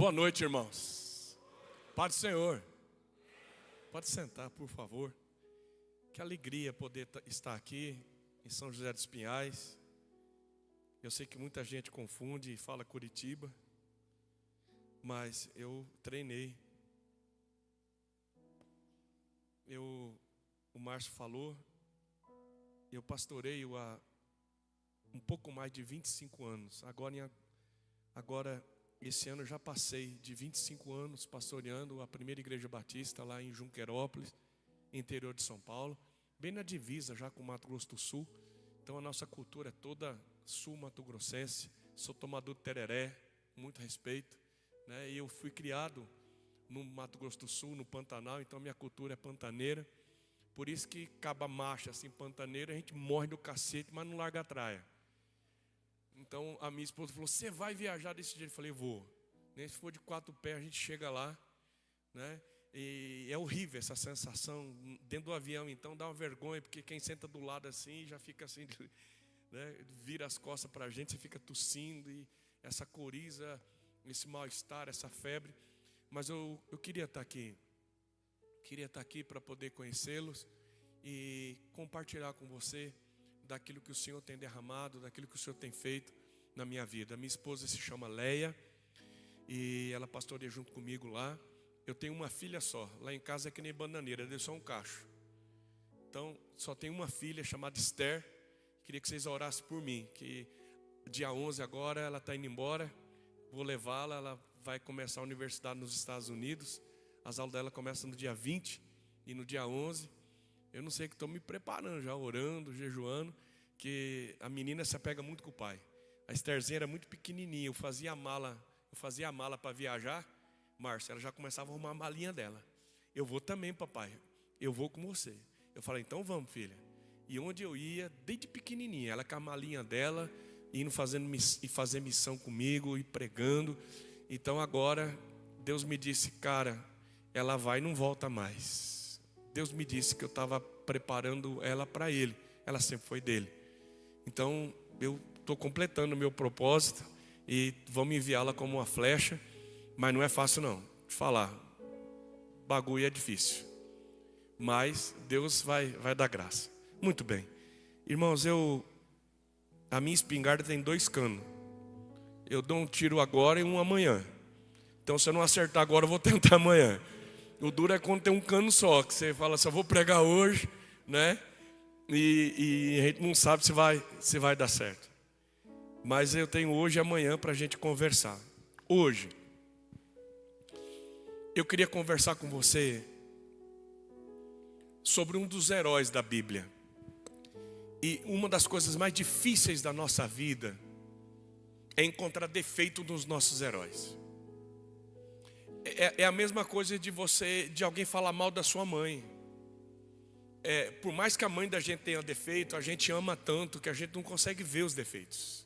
Boa noite, irmãos. Paz do Senhor. Pode sentar, por favor. Que alegria poder estar aqui em São José dos Pinhais. Eu sei que muita gente confunde e fala Curitiba, mas eu treinei. O Márcio falou, eu pastoreio há um pouco mais de 25 anos. Agora esse ano eu já passei de 25 anos pastoreando a primeira igreja batista lá em Junquerópolis, interior de São Paulo, bem na divisa já com o Mato Grosso do Sul. Então a nossa cultura é toda sul-mato-grossense. Sou tomador de tereré, muito respeito, né? E eu fui criado no Mato Grosso do Sul, no Pantanal, então minha cultura é pantaneira. Por isso que caba macho assim, pantaneiro, a gente morre do cacete, mas não larga a traia. Então a minha esposa falou: você vai viajar desse jeito? Eu falei: vou. Nem se for de 4 pés a gente chega lá, né? E é horrível essa sensação dentro do avião. Então dá uma vergonha, porque quem senta do lado assim já fica assim, né? Vira as costas para a gente, você fica tossindo, e essa coriza, esse mal-estar, essa febre. Mas eu queria estar aqui. Queria estar aqui para poder conhecê-los e compartilhar com você daquilo que o Senhor tem derramado, daquilo que o Senhor tem feito na minha vida. Minha esposa se chama Leia e ela pastoreia junto comigo lá. Eu tenho uma filha só. Lá em casa é que nem bananeira, deu só um cacho. Então, só tenho uma filha chamada Esther. Queria que vocês orassem por mim, que dia 11 agora ela está indo embora. Vou levá-la, ela vai começar a universidade nos Estados Unidos. As aulas dela começam no dia 20 e no dia 11. Eu não sei, que estou me preparando já, orando, jejuando, que a menina se apega muito com o pai. A Estherzinha era muito pequenininha, eu fazia a mala para viajar. Márcia, ela já começava a arrumar a malinha dela. Eu vou também, papai, eu vou com você. Eu falei: então vamos, filha. E onde eu ia, desde pequenininha, ela com a malinha dela, indo fazer missão comigo e pregando. Então agora, Deus me disse: cara, ela vai e não volta mais. Deus me disse que eu estava preparando ela para Ele. Ela sempre foi dele. Então eu estou completando o meu propósito e vamos enviá-la como uma flecha. Mas não é fácil não, de falar. Bagulho é difícil. Mas Deus vai dar graça. Muito bem. Irmãos, a minha espingarda tem 2 canos. Eu dou um tiro agora e um amanhã. Então se eu não acertar agora, eu vou tentar amanhã. O duro é quando tem um cano só, que você fala: só vou pregar hoje, né? E a gente não sabe se vai dar certo. Mas eu tenho hoje e amanhã para a gente conversar. Hoje, eu queria conversar com você sobre um dos heróis da Bíblia. E uma das coisas mais difíceis da nossa vida é encontrar defeito nos nossos heróis. É a mesma coisa de alguém falar mal da sua mãe. Por mais que a mãe da gente tenha defeito, a gente ama tanto que a gente não consegue ver os defeitos.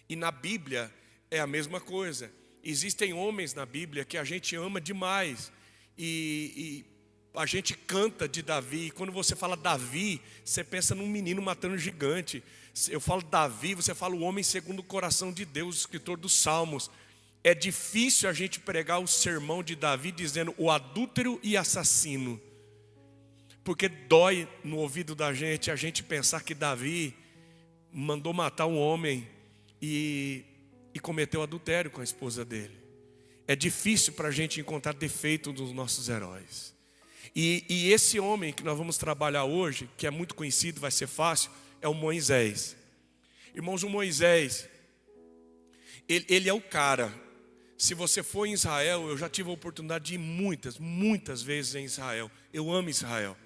E na Bíblia é a mesma coisa. Existem homens na Bíblia que a gente ama demais. E a gente canta de Davi. E quando você fala Davi, você pensa num menino matando um gigante. Eu falo Davi, você fala o homem segundo o coração de Deus, o escritor dos Salmos. É difícil a gente pregar o sermão de Davi dizendo o adúltero e assassino. Porque dói no ouvido da gente a gente pensar que Davi mandou matar um homem e cometeu adultério com a esposa dele. É difícil para a gente encontrar defeito nos nossos heróis. E esse homem que nós vamos trabalhar hoje, que é muito conhecido, vai ser fácil, é o Moisés. Irmãos, o Moisés, ele é o cara. Se você for em Israel, eu já tive a oportunidade de ir muitas vezes em Israel. Eu amo Israel.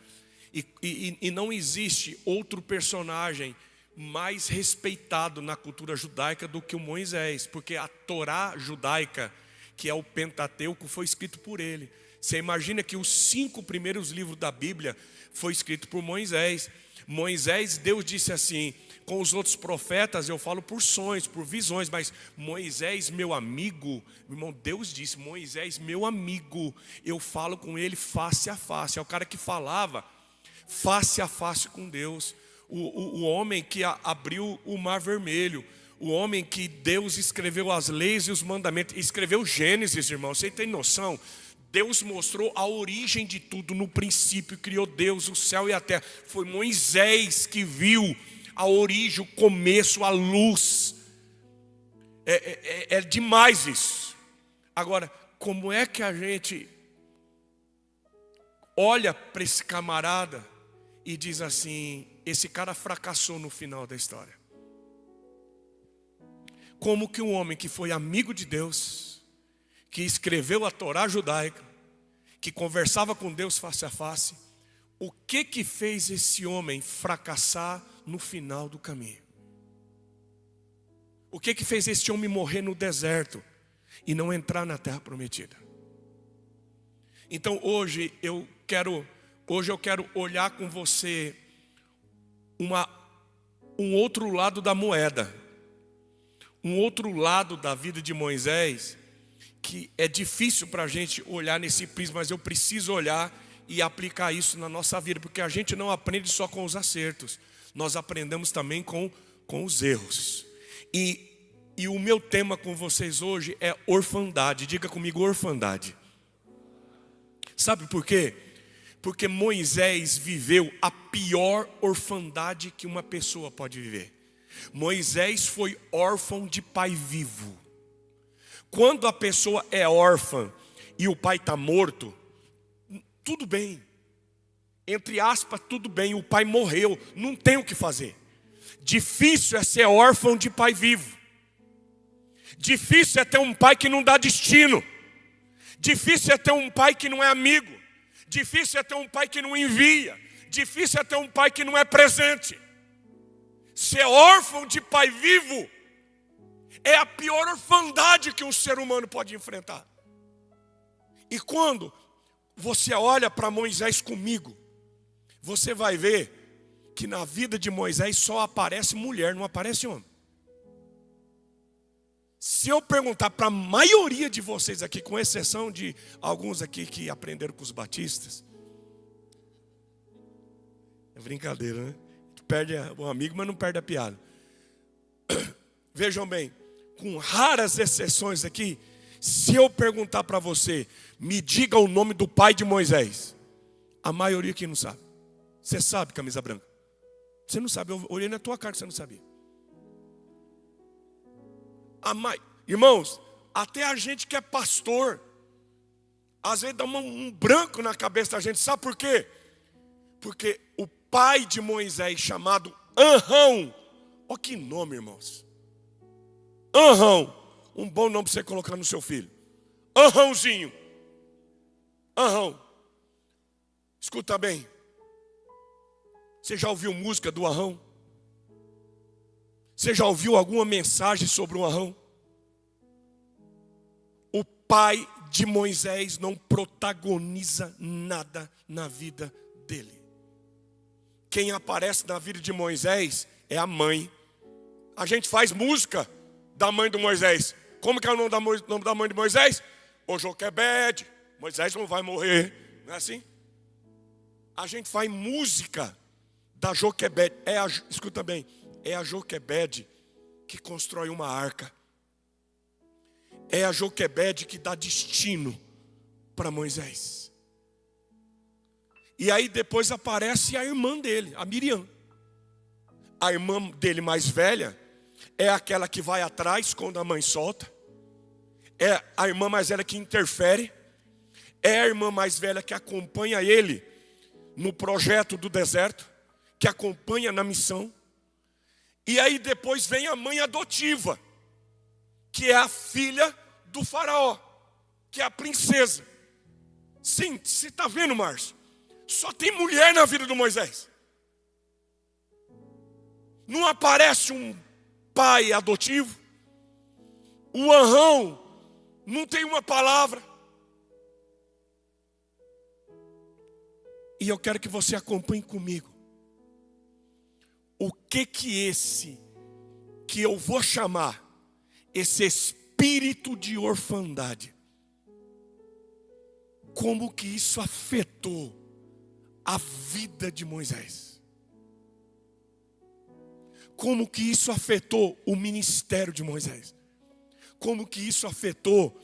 E não existe outro personagem mais respeitado na cultura judaica do que o Moisés. Porque a Torá judaica, que é o Pentateuco, foi escrito por ele. Você imagina que os 5 primeiros livros da Bíblia foi escrito por Moisés. Moisés, Deus disse assim: com os outros profetas eu falo por sonhos, por visões, mas Moisés, meu amigo, irmão, Deus disse: Moisés, meu amigo, eu falo com ele face a face. É o cara que falava face a face com Deus. O homem que abriu o mar vermelho, o homem que Deus escreveu as leis e os mandamentos, escreveu Gênesis, irmão. Você tem noção? Deus mostrou a origem de tudo. No princípio criou Deus o céu e a terra. Foi Moisés que viu a origem, o começo, a luz. É demais isso. Agora, como é que a gente olha para esse camarada e diz assim: esse cara fracassou no final da história? Como que um homem que foi amigo de Deus, que escreveu a Torá judaica, que conversava com Deus face a face, o que fez esse homem fracassar no final do caminho? O que fez esse homem morrer no deserto e não entrar na terra prometida? Então hoje eu quero olhar com você um outro lado da moeda, um outro lado da vida de Moisés, que é difícil para a gente olhar nesse prisma, mas eu preciso olhar e aplicar isso na nossa vida, porque a gente não aprende só com os acertos, nós aprendemos também com os erros. E o meu tema com vocês hoje é orfandade. Diga comigo, orfandade. Sabe por quê? Porque Moisés viveu a pior orfandade que uma pessoa pode viver. Moisés foi órfão de pai vivo. Quando a pessoa é órfã e o pai está morto, tudo bem. Entre aspas, tudo bem, o pai morreu, não tem o que fazer. Difícil é ser órfão de pai vivo. Difícil é ter um pai que não dá destino. Difícil é ter um pai que não é amigo. Difícil é ter um pai que não envia. Difícil é ter um pai que não é presente. Ser órfão de pai vivo é a pior orfandade que um ser humano pode enfrentar. E quando você olha para Moisés comigo, você vai ver que na vida de Moisés só aparece mulher, não aparece homem. Se eu perguntar para a maioria de vocês aqui, com exceção de alguns aqui que aprenderam com os batistas, é brincadeira, né? Perde o amigo, mas não perde a piada. Vejam bem, com raras exceções aqui, se eu perguntar para você, me diga o nome do pai de Moisés, a maioria aqui não sabe. Você sabe, camisa branca? Você não sabe, eu olhei na tua cara que você não sabia. Irmãos, até a gente que é pastor, às vezes dá um branco na cabeça da gente. Sabe por quê? Porque o pai de Moisés, chamado Anrão, olha que nome, irmãos. Anrão, um bom nome para você colocar no seu filho. Anrãozinho. Anrão. Escuta bem. Você já ouviu música do Anrão? Você já ouviu alguma mensagem sobre o Anrão? O pai de Moisés não protagoniza nada na vida dele. Quem aparece na vida de Moisés é a mãe. A gente faz música da mãe de Moisés. Como que é o nome da mãe de Moisés? O Joquebede. Moisés não vai morrer. Não é assim? A gente faz música da Joquebede. Escuta bem. É a Joquebede que constrói uma arca. É a Joquebede que dá destino para Moisés. E aí depois aparece a irmã dele, a Miriam. A irmã dele mais velha é aquela que vai atrás quando a mãe solta. É a irmã mais velha que interfere. É a irmã mais velha que acompanha ele no projeto do deserto, que acompanha na missão. E aí depois vem a mãe adotiva, que é a filha do faraó, que é a princesa. Sim, você está vendo, Márcio? Só tem mulher na vida do Moisés. Não aparece um pai adotivo. O Anrão não tem uma palavra. E eu quero que você acompanhe comigo. O que eu vou chamar esse espírito de orfandade, como que isso afetou a vida de Moisés? como que isso afetou o ministério de Moisés. Como que isso afetou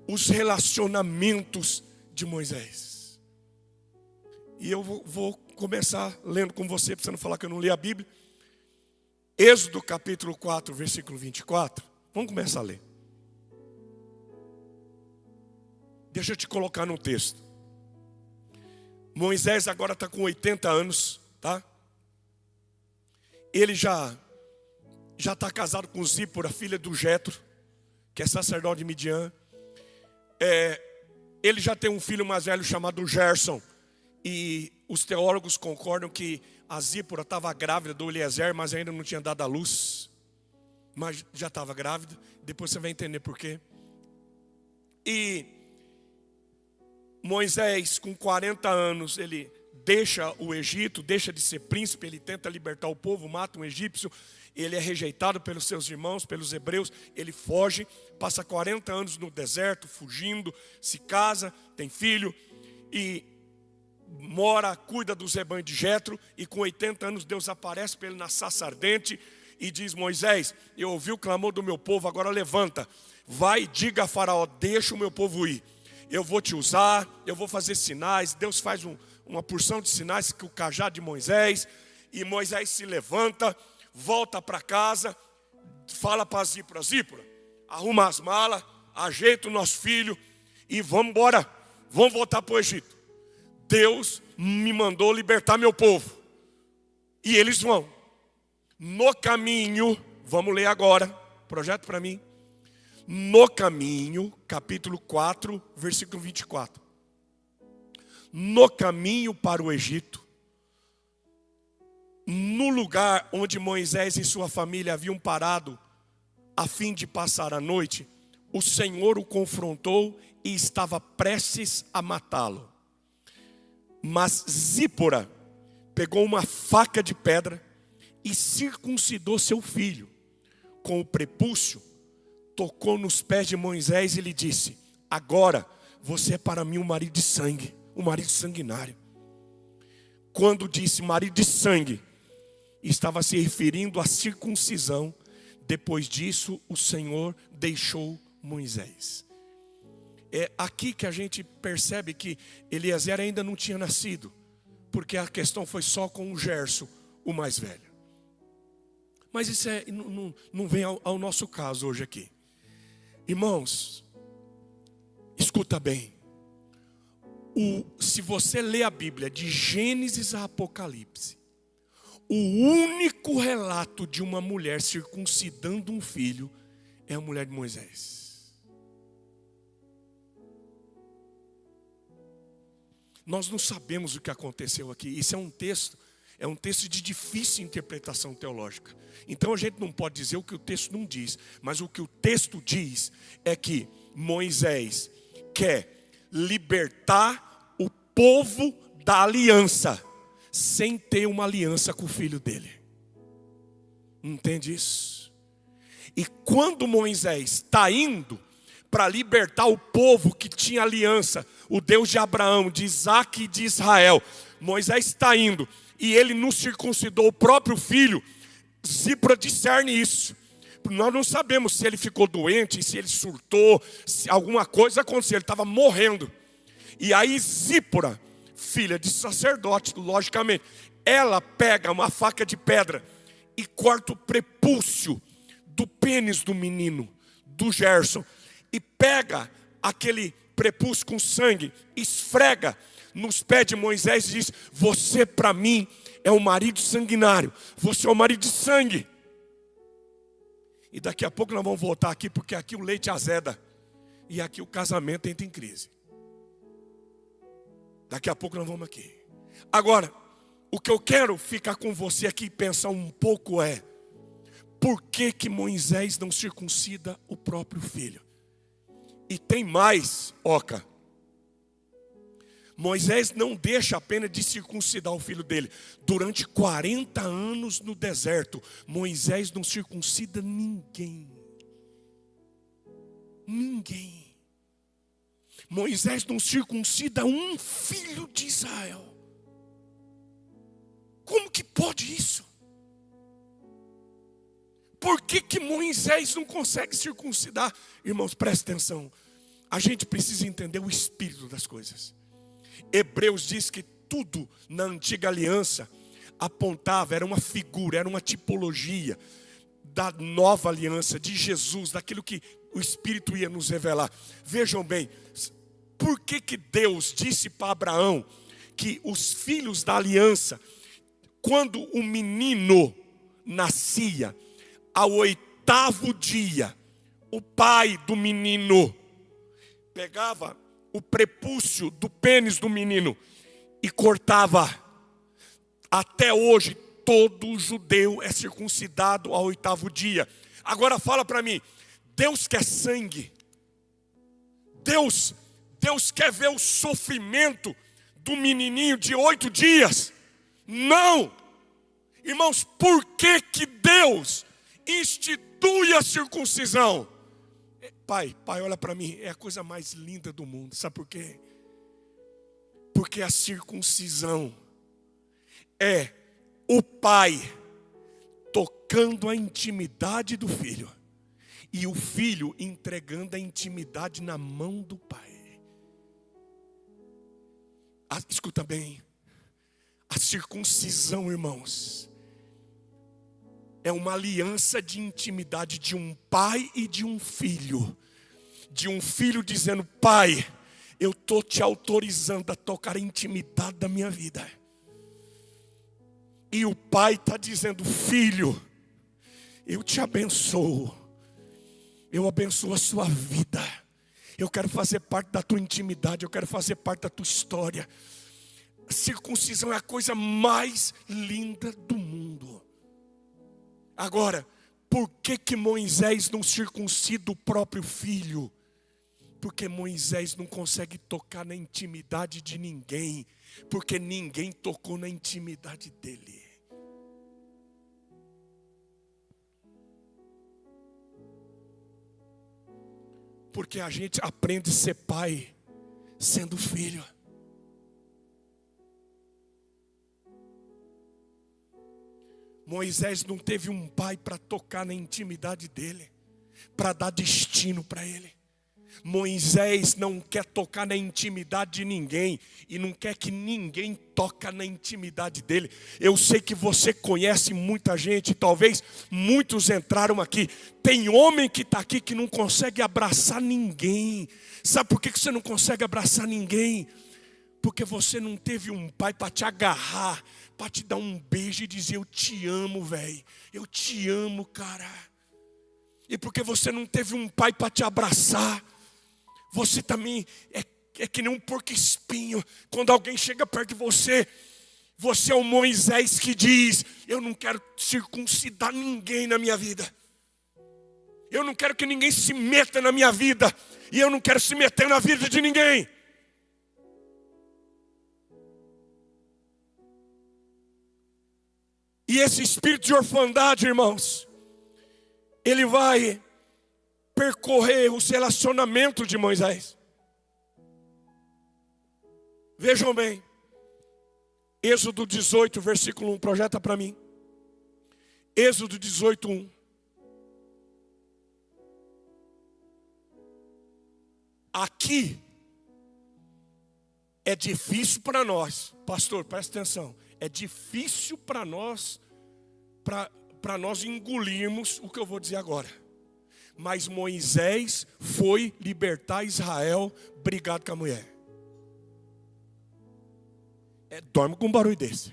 os relacionamentos de Moisés. E eu vou começar lendo com você, para você não falar que eu não li a Bíblia. Êxodo capítulo 4, versículo 24. Vamos começar a ler. Deixa eu te colocar no texto. Moisés agora está com 80 anos, tá? Ele já está casado com Zípora, filha do Jetro, que é sacerdote de Midian. Ele já tem um filho mais velho chamado Gerson. E os teólogos concordam que a Zípora estava grávida do Eliezer, mas ainda não tinha dado à luz. Mas já estava grávida. Depois você vai entender por quê. E Moisés, com 40 anos, ele deixa o Egito, deixa de ser príncipe, ele tenta libertar o povo, mata um egípcio, ele é rejeitado pelos seus irmãos, pelos hebreus, ele foge, passa 40 anos no deserto, fugindo, se casa, tem filho, e mora, cuida dos rebanhos de Jetro, e com 80 anos Deus aparece para ele na sarça ardente, e diz: Moisés, eu ouvi o clamor do meu povo, agora levanta, vai e diga a Faraó, deixa o meu povo ir. Eu vou te usar, eu vou fazer sinais. Deus faz uma porção de sinais com o cajado de Moisés. E Moisés se levanta, volta para casa, fala para Zípora: Zípora, arruma as malas, ajeita o nosso filho e vamos embora, vamos voltar para o Egito. Deus me mandou libertar meu povo. E eles vão. No caminho, vamos ler agora, projeto para mim. No caminho, capítulo 4, versículo 24. No caminho para o Egito, no lugar onde Moisés e sua família haviam parado a fim de passar a noite, o Senhor o confrontou e estava prestes a matá-lo. Mas Zípora pegou uma faca de pedra e circuncidou seu filho com o prepúcio, tocou nos pés de Moisés e lhe disse: agora você é para mim um marido de sangue, um marido sanguinário. Quando disse marido de sangue, estava se referindo à circuncisão. Depois disso, o Senhor deixou Moisés. É aqui que a gente percebe que Eliezer ainda não tinha nascido, porque a questão foi só com o Gerson, o mais velho. Mas isso não vem ao nosso caso hoje aqui. Irmãos, escuta bem. Se você ler a Bíblia de Gênesis a Apocalipse, o único relato de uma mulher circuncidando um filho é a mulher de Moisés. Nós não sabemos o que aconteceu aqui. Isso é um texto de difícil interpretação teológica. Então a gente não pode dizer o que o texto não diz, mas o que o texto diz é que Moisés quer libertar o povo da aliança, sem ter uma aliança com o filho dele. Entende isso? E quando Moisés está indo para libertar o povo que tinha aliança, o Deus de Abraão, de Isaac e de Israel, Moisés está indo e ele não circuncidou o próprio filho. Zípora discerne isso. Nós não sabemos se ele ficou doente, se ele surtou, se alguma coisa aconteceu, ele estava morrendo. E aí Zípora, filha de sacerdote, logicamente, ela pega uma faca de pedra e corta o prepúcio do pênis do menino, do Gerson, e pega aquele prepúcio com sangue, esfrega nos pés de Moisés e diz: você para mim é um marido sanguinário, você é um marido de sangue. E daqui a pouco nós vamos voltar aqui, porque aqui o leite azeda e aqui o casamento entra em crise. Daqui a pouco nós vamos aqui. Agora, o que eu quero ficar com você aqui e pensar um pouco é: por que Moisés não circuncida o próprio filho? E tem mais, Oca. Moisés não deixa apenas de circuncidar o filho dele. Durante 40 anos no deserto, Moisés não circuncida ninguém. Ninguém. Moisés não circuncida um filho de Israel. Como que pode isso? Por que Moisés não consegue circuncidar? Irmãos, presta atenção. A gente precisa entender o espírito das coisas. Hebreus diz que tudo na antiga aliança apontava, era uma figura, era uma tipologia da nova aliança, de Jesus, daquilo que o Espírito ia nos revelar. Vejam bem, por que Deus disse para Abraão que os filhos da aliança, quando o menino nascia, ao 8º dia, o pai do menino pegava o prepúcio do pênis do menino e cortava. Até hoje, todo judeu é circuncidado ao 8º dia. Agora fala para mim, Deus quer sangue? Deus quer ver o sofrimento do menininho de 8 dias? Não! Irmãos, por que Deus institui a circuncisão? Pai, olha para mim, é a coisa mais linda do mundo. Sabe por quê? Porque a circuncisão é o pai tocando a intimidade do filho e o filho entregando a intimidade na mão do pai. Escuta bem, a circuncisão, irmãos, é uma aliança de intimidade de um pai e de um filho. De um filho dizendo, pai, eu estou te autorizando a tocar a intimidade da minha vida. E o pai está dizendo, filho, eu te abençoo. Eu abençoo a sua vida. Eu quero fazer parte da tua intimidade. Eu quero fazer parte da tua história. A circuncisão é a coisa mais linda do mundo. Agora, por que Moisés não circuncida o próprio filho? Porque Moisés não consegue tocar na intimidade de ninguém. Porque ninguém tocou na intimidade dele. Porque a gente aprende a ser pai sendo filho. Moisés não teve um pai para tocar na intimidade dele, para dar destino para ele. Moisés não quer tocar na intimidade de ninguém e não quer que ninguém toque na intimidade dele. Eu sei que você conhece muita gente, talvez muitos entraram aqui. Tem homem que está aqui que não consegue abraçar ninguém. Sabe por que você não consegue abraçar ninguém? Porque você não teve um pai para te agarrar, para te dar um beijo e dizer, eu te amo, velho. Eu te amo, cara. E porque você não teve um pai para te abraçar, você também é que nem um porco-espinho. Quando alguém chega perto de você, você é o Moisés que diz, eu não quero circuncidar ninguém na minha vida. Eu não quero que ninguém se meta na minha vida. E eu não quero se meter na vida de ninguém. E esse espírito de orfandade, irmãos, ele vai percorrer os relacionamentos de Moisés. Vejam bem, Êxodo 18, versículo 1, projeta para mim. Êxodo 18, 1. Aqui é difícil para nós, pastor, presta atenção. É difícil para nós engolirmos o que eu vou dizer agora. Mas Moisés foi libertar Israel, brigado com a mulher. Dorme com um barulho desse.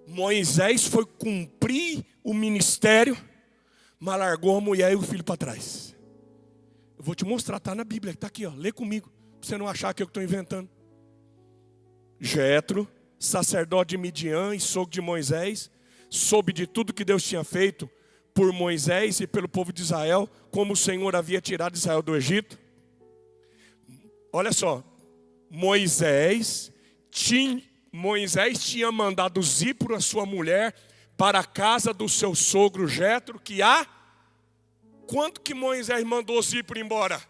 Moisés foi cumprir o ministério, mas largou a mulher e o filho para trás. Eu vou te mostrar, está na Bíblia, está aqui, ó, lê comigo, para você não achar que eu estou inventando. Jetro, sacerdote de Midian e sogro de Moisés, soube de tudo que Deus tinha feito por Moisés e pelo povo de Israel, como o Senhor havia tirado Israel do Egito. Olha só, Moisés tinha mandado Zípora, a sua mulher, para a casa do seu sogro Jetro, que quanto que Moisés mandou Zípora embora?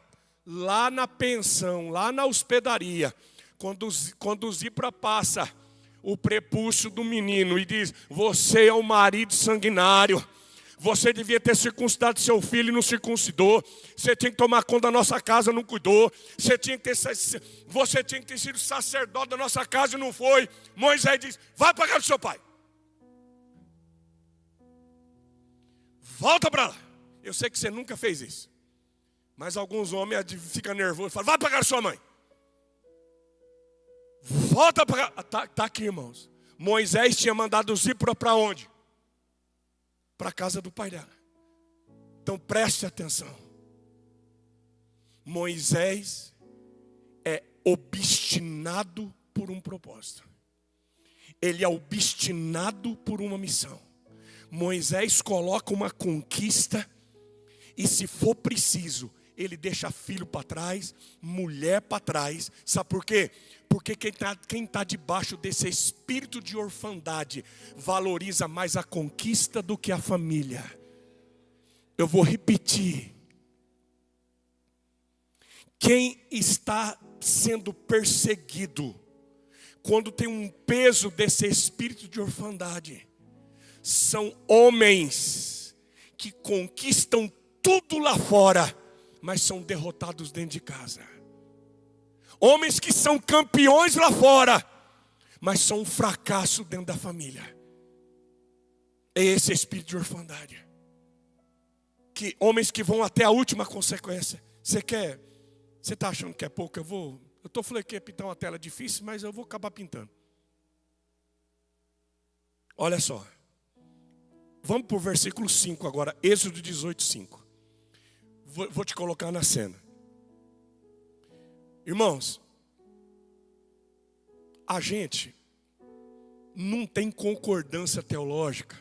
Lá na pensão, lá na hospedaria. Quando Zípora passa o prepúcio do menino e diz: você é o marido sanguinário. Você devia ter circuncidado seu filho e não circuncidou. Você tinha que tomar conta da nossa casa, não cuidou. Você tinha que ter sido sacerdote da nossa casa e não foi. Moisés diz: vai para a casa do seu pai. Volta para lá. Eu sei que você nunca fez isso. Mas alguns homens ficam nervosos e falam: vai para a casa da sua mãe. Volta para cá. Tá aqui, irmãos. Moisés tinha mandado Zípora para onde? Para a casa do pai dela. Então preste atenção. Moisés é obstinado por um propósito. Ele é obstinado por uma missão. Moisés coloca uma conquista e, se for preciso, ele deixa filho para trás, mulher para trás. Sabe por quê? Porque quem tá debaixo desse espírito de orfandade valoriza mais a conquista do que a família. Eu vou repetir. Quem está sendo perseguido, quando tem um peso desse espírito de orfandade, são homens que conquistam tudo lá fora, mas são derrotados dentro de casa. Homens que são campeões lá fora, mas são um fracasso dentro da família. É esse espírito de orfandade. Homens que vão até a última consequência. Você está achando que é pouco? Eu estou falando que ia pintar uma tela difícil, mas eu vou acabar pintando. Olha só. Vamos para o versículo 5 agora, Êxodo 18, 5. Vou te colocar na cena. Irmãos, a gente não tem concordância teológica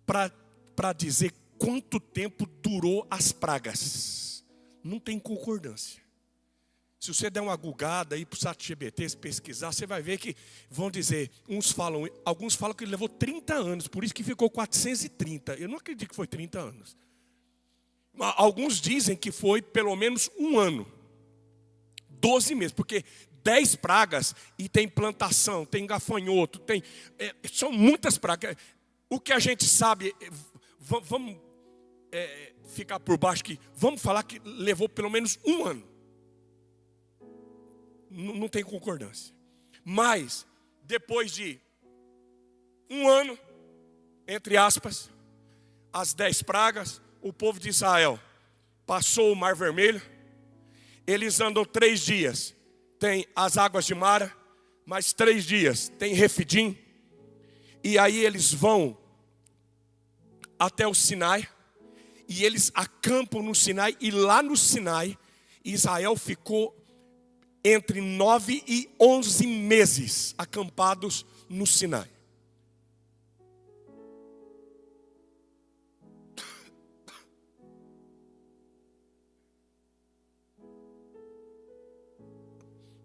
para dizer quanto tempo durou as pragas. Não tem concordância. Se você der uma googada aí para o ChatGPT, se pesquisar, você vai ver que vão dizer, alguns falam que levou 30 anos, por isso que ficou 430. Eu não acredito que foi 30 anos. Alguns dizem que foi pelo menos um ano. 12 meses, porque 10 pragas e tem plantação, tem gafanhoto, são muitas pragas. O que a gente sabe, vamos ficar por baixo aqui, vamos falar que levou pelo menos um ano. Não tem concordância. Mas, depois de um ano, entre aspas, as 10 pragas, o povo de Israel passou o Mar Vermelho. Eles andam 3 dias, tem as águas de Mara, mais 3 dias tem Refidim. E aí eles vão até o Sinai, e eles acampam no Sinai, e lá no Sinai, Israel ficou entre 9 e 11 meses acampados no Sinai.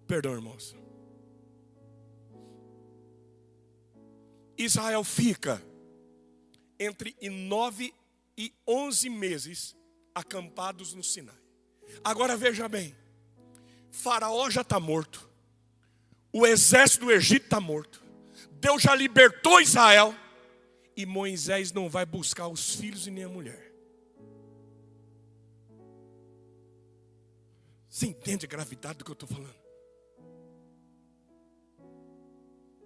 Perdão, irmãos. Israel fica entre 9 e 11 meses acampados no Sinai. Agora veja bem. Faraó já está morto. O exército do Egito está morto. Deus já libertou Israel. E Moisés não vai buscar os filhos e nem a mulher. Você entende a gravidade do que eu estou falando?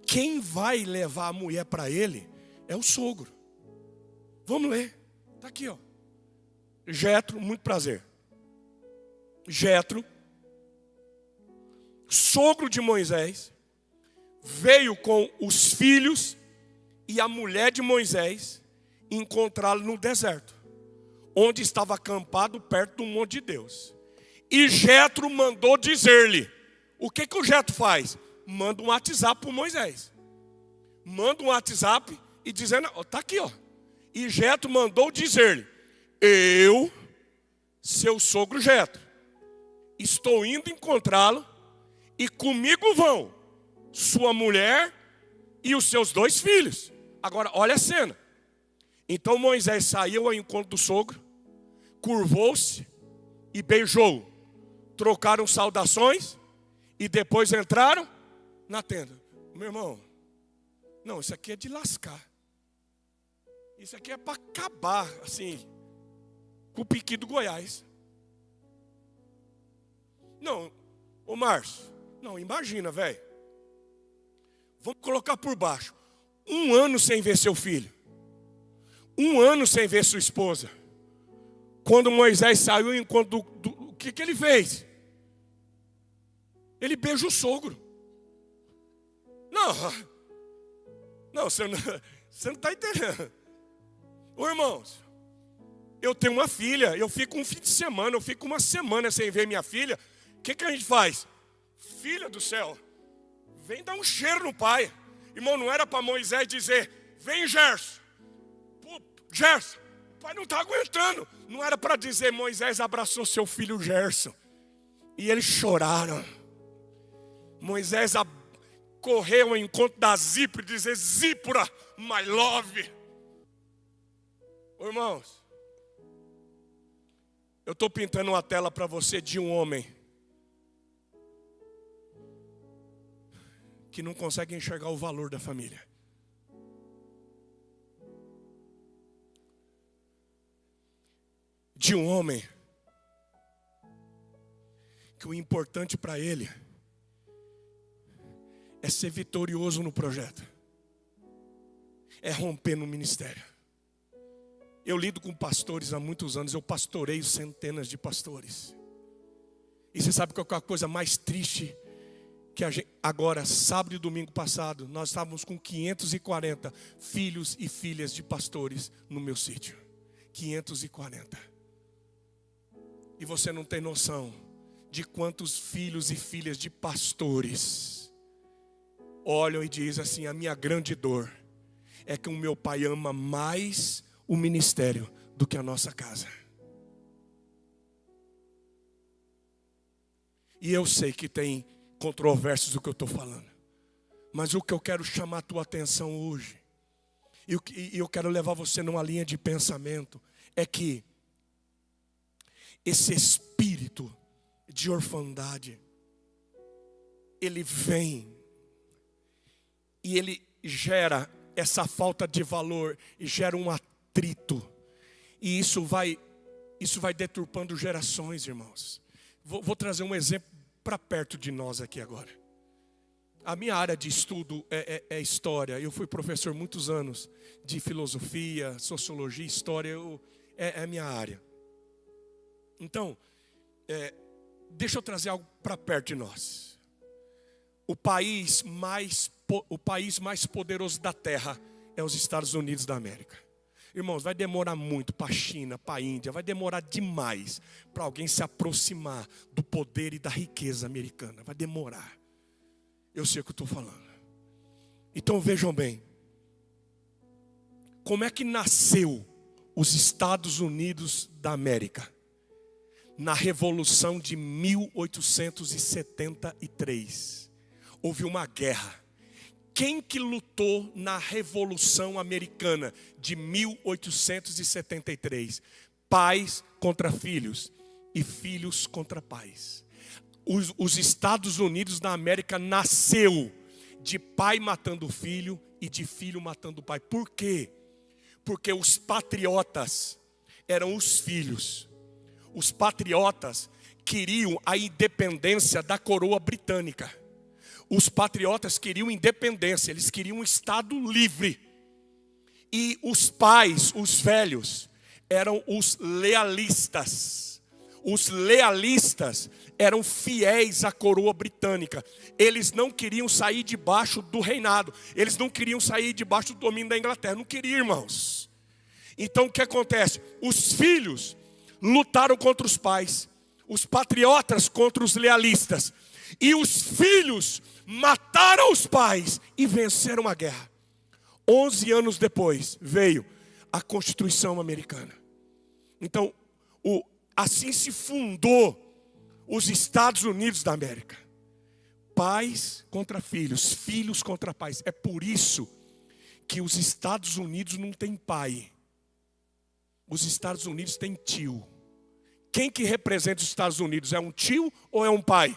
Quem vai levar a mulher para ele é o sogro. Vamos ler. Está aqui, ó. Jetro, muito prazer. Jetro, sogro de Moisés, veio com os filhos e a mulher de Moisés encontrá-lo no deserto, onde estava acampado perto do monte de Deus. E Jetro mandou dizer-lhe. O que o Jetro faz? Manda um WhatsApp para Moisés. Manda um WhatsApp e dizendo, está aqui, ó. E Jetro mandou dizer-lhe: eu, seu sogro Jetro, estou indo encontrá-lo, e comigo vão sua mulher e os seus 2 filhos. Agora, olha a cena. Então Moisés saiu ao encontro do sogro, curvou-se e beijou. Trocaram saudações e depois entraram na tenda. Meu irmão, não, isso aqui é de lascar. Isso aqui é para acabar, assim, com o piqui do Goiás. Não, ô Márcio, não, imagina, velho. Vamos colocar por baixo. 1 ano sem ver seu filho. 1 ano sem ver sua esposa. Quando Moisés saiu, o que ele fez? Ele beija o sogro. Não, você não está entendendo. Ô irmãos, eu tenho uma filha, eu fico um fim de semana, eu fico uma semana sem ver minha filha. O que a gente faz? Filha do céu, vem dar um cheiro no pai. Irmão, não era para Moisés dizer, vem Gerson. Pô, Gerson, o pai não está aguentando. Não era para dizer, Moisés abraçou seu filho Gerson. E eles choraram. Moisés correu ao encontro da Zípora e dizer, Zípora, my love. Ô, irmãos, eu estou pintando uma tela para você de um homem que não consegue enxergar o valor da família. De um homem que o importante para ele é ser vitorioso no projeto, é romper no ministério. Eu lido com pastores há muitos anos, eu pastoreio centenas de pastores. E você sabe qual é a coisa mais triste? Que a gente, agora, sábado e domingo passado, nós estávamos com 540 filhos e filhas de pastores no meu sítio. 540. E você não tem noção de quantos filhos e filhas de pastores olham e dizem assim, a minha grande dor é que o meu pai ama mais o ministério do que a nossa casa. E eu sei que tem controvérsios do que eu estou falando, mas o que eu quero chamar a tua atenção hoje, e eu quero levar você numa linha de pensamento, é que esse espírito de orfandade, ele vem e ele gera essa falta de valor e gera um atrito, e isso vai deturpando gerações, irmãos. Vou trazer um exemplo para perto de nós aqui agora. A minha área de estudo é história. Eu fui professor muitos anos de filosofia, sociologia, história. É a minha área. Então, deixa eu trazer algo para perto de nós. O país mais poderoso da Terra é os Estados Unidos da América. Irmãos, vai demorar muito para a China, para a Índia, vai demorar demais para alguém se aproximar do poder e da riqueza americana. Vai demorar. Eu sei o que eu estou falando. Então vejam bem. Como é que nasceu os Estados Unidos da América? Na Revolução de 1873. Houve uma guerra. Quem que lutou na Revolução Americana de 1873? Pais contra filhos e filhos contra pais. Os Estados Unidos da América nasceu de pai matando filho e de filho matando pai. Por quê? Porque os patriotas eram os filhos. Os patriotas queriam a independência da coroa britânica. Os patriotas queriam independência, eles queriam um Estado livre. E os pais, os velhos, eram os lealistas. Os lealistas eram fiéis à coroa britânica. Eles não queriam sair debaixo do reinado. Eles não queriam sair debaixo do domínio da Inglaterra. Não queriam, irmãos. Então o que acontece? Os filhos lutaram contra os pais. Os patriotas contra os lealistas. E os filhos mataram os pais e venceram a guerra. 11 anos depois veio a Constituição Americana. Então, assim se fundou os Estados Unidos da América. Pais contra filhos, filhos contra pais. É por isso que os Estados Unidos não tem pai. Os Estados Unidos têm tio. Quem que representa os Estados Unidos? É um tio ou é um pai?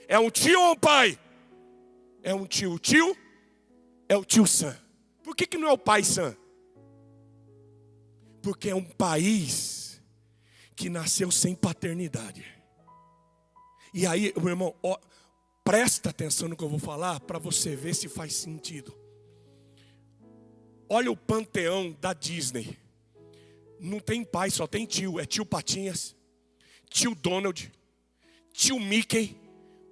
É um tio ou um pai? é um tio. O tio é o tio Sam. Por que não é o pai Sam? Porque é um país que nasceu sem paternidade. E aí, meu irmão, ó, presta atenção no que eu vou falar para você ver se faz sentido. Olha o panteão da Disney. Não tem pai, só tem tio. É tio Patinhas, tio Donald, tio Mickey.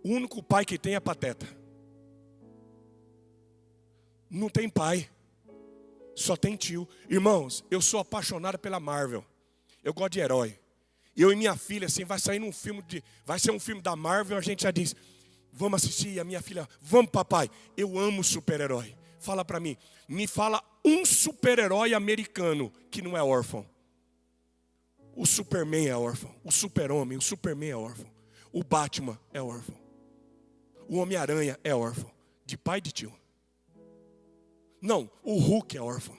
O único pai que tem é Pateta. Não tem pai, só tem tio. Irmãos, eu sou apaixonado pela Marvel. Eu gosto de herói. Eu e minha filha, assim, vai ser um filme da Marvel, a gente já diz, vamos assistir. A minha filha, vamos papai. Eu amo super-herói. Fala pra mim, me fala um super-herói americano que não é órfão. O Superman é órfão. O Super-Homem, o Superman é órfão. O Batman é órfão. O Homem-Aranha é órfão. De pai e de tio. Não, o Hulk é órfão.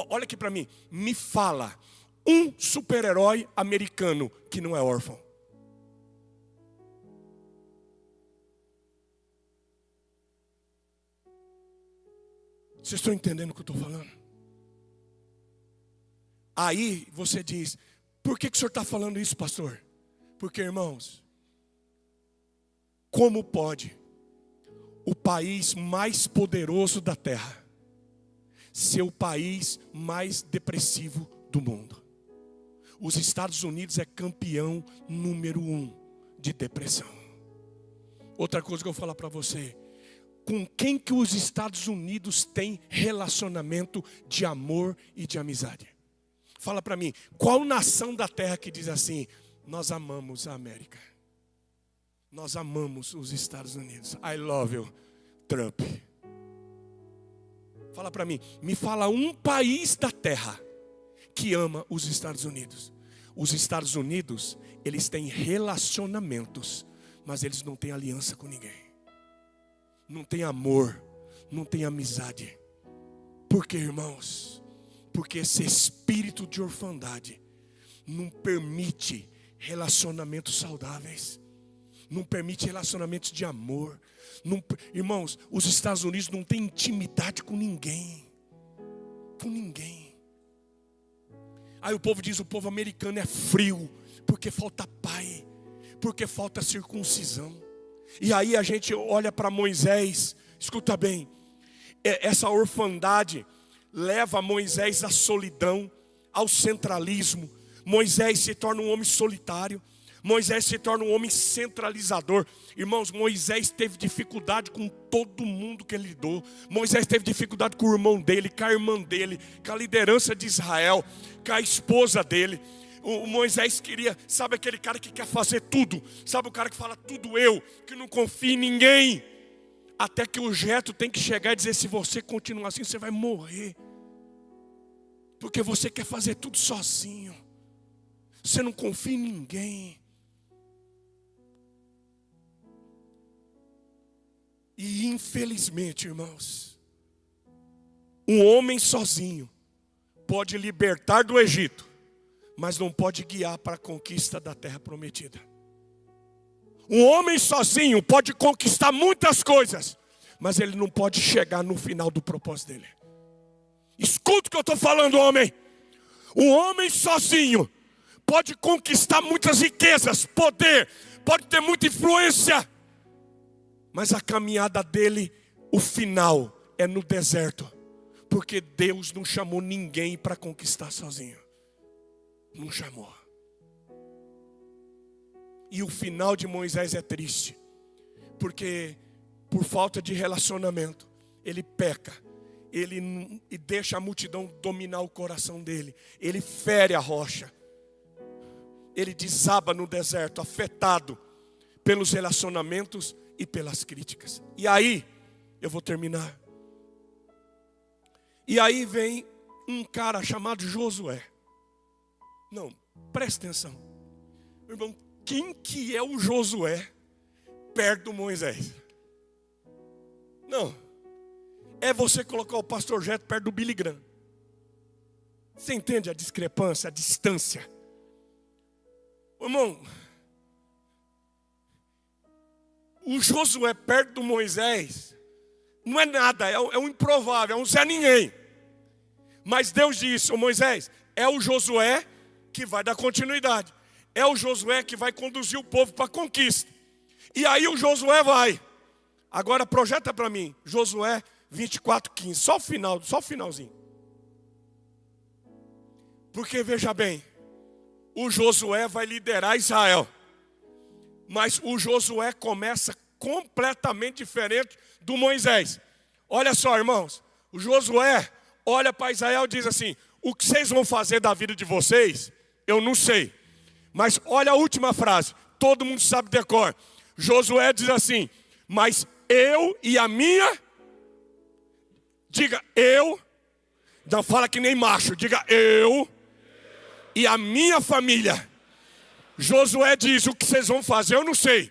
Olha aqui pra mim, me fala um super-herói americano que não é órfão. Vocês estão entendendo o que eu estou falando? Aí você diz, por que o senhor está falando isso, pastor? Porque, irmãos, como pode o país mais poderoso da terra ser o país mais depressivo do mundo? Os Estados Unidos é campeão número 1 de depressão. Outra coisa que eu vou falar para você. Com quem que os Estados Unidos têm relacionamento de amor e de amizade? Fala para mim, qual nação da terra que diz assim, nós amamos a América. Nós amamos os Estados Unidos. I love you, Trump. Fala para mim, me fala um país da terra que ama os Estados Unidos. Os Estados Unidos, eles têm relacionamentos, mas eles não têm aliança com ninguém. Não tem amor, não tem amizade. Por quê, irmãos? Porque esse espírito de orfandade não permite relacionamentos saudáveis. Não permite relacionamentos de amor. Não, irmãos, os Estados Unidos não têm intimidade com ninguém. Com ninguém. Aí o povo diz, o povo americano é frio, porque falta pai, porque falta circuncisão. E aí a gente olha para Moisés, escuta bem, essa orfandade leva Moisés à solidão, ao centralismo. Moisés se torna um homem solitário, Moisés se torna um homem centralizador. Irmãos, Moisés teve dificuldade com todo mundo que ele lidou. Moisés teve dificuldade com o irmão dele, com a irmã dele, com a liderança de Israel, com a esposa dele. O Moisés queria, sabe aquele cara que quer fazer tudo? Sabe o cara que fala tudo eu, que não confia em ninguém? Até que o Jetro tem que chegar e dizer, se você continuar assim, você vai morrer. Porque você quer fazer tudo sozinho. Você não confia em ninguém. E infelizmente, irmãos, um homem sozinho pode libertar do Egito, mas não pode guiar para a conquista da terra prometida. Um homem sozinho pode conquistar muitas coisas, mas ele não pode chegar no final do propósito dele. Escuta o que eu estou falando, homem. Um homem sozinho pode conquistar muitas riquezas, poder, pode ter muita influência, mas a caminhada dele, o final é no deserto, porque Deus não chamou ninguém para conquistar sozinho. Não chamou. E o final de Moisés é triste, porque por falta de relacionamento, ele peca, ele deixa a multidão dominar o coração dele, ele fere a rocha, ele desaba no deserto, afetado pelos relacionamentos e pelas críticas. E aí, eu vou terminar. E aí vem um cara chamado Josué. Não, presta atenção. Irmão, quem que é o Josué perto do Moisés? Não, é você colocar o pastor Jetro perto do Billy Graham. Você entende a discrepância, a distância? Irmão, o Josué perto do Moisés Não é nada, é um improvável, é um Zé Ninguém. Mas Deus disse: ô Moisés, é o Josué que vai dar continuidade. É o Josué que vai conduzir o povo para a conquista. E aí o Josué vai. Agora projeta para mim, Josué 24:15, só o finalzinho. Porque veja bem, o Josué vai liderar Israel. Mas o Josué começa completamente diferente do Moisés. Olha só, irmãos, o Josué olha para Israel e diz assim: o que vocês vão fazer da vida de vocês, eu não sei. Mas olha a última frase, todo mundo sabe de cor. Josué diz assim: mas eu e a minha, diga eu, não fala que nem macho, diga eu e a minha família. Josué diz: o que vocês vão fazer eu não sei.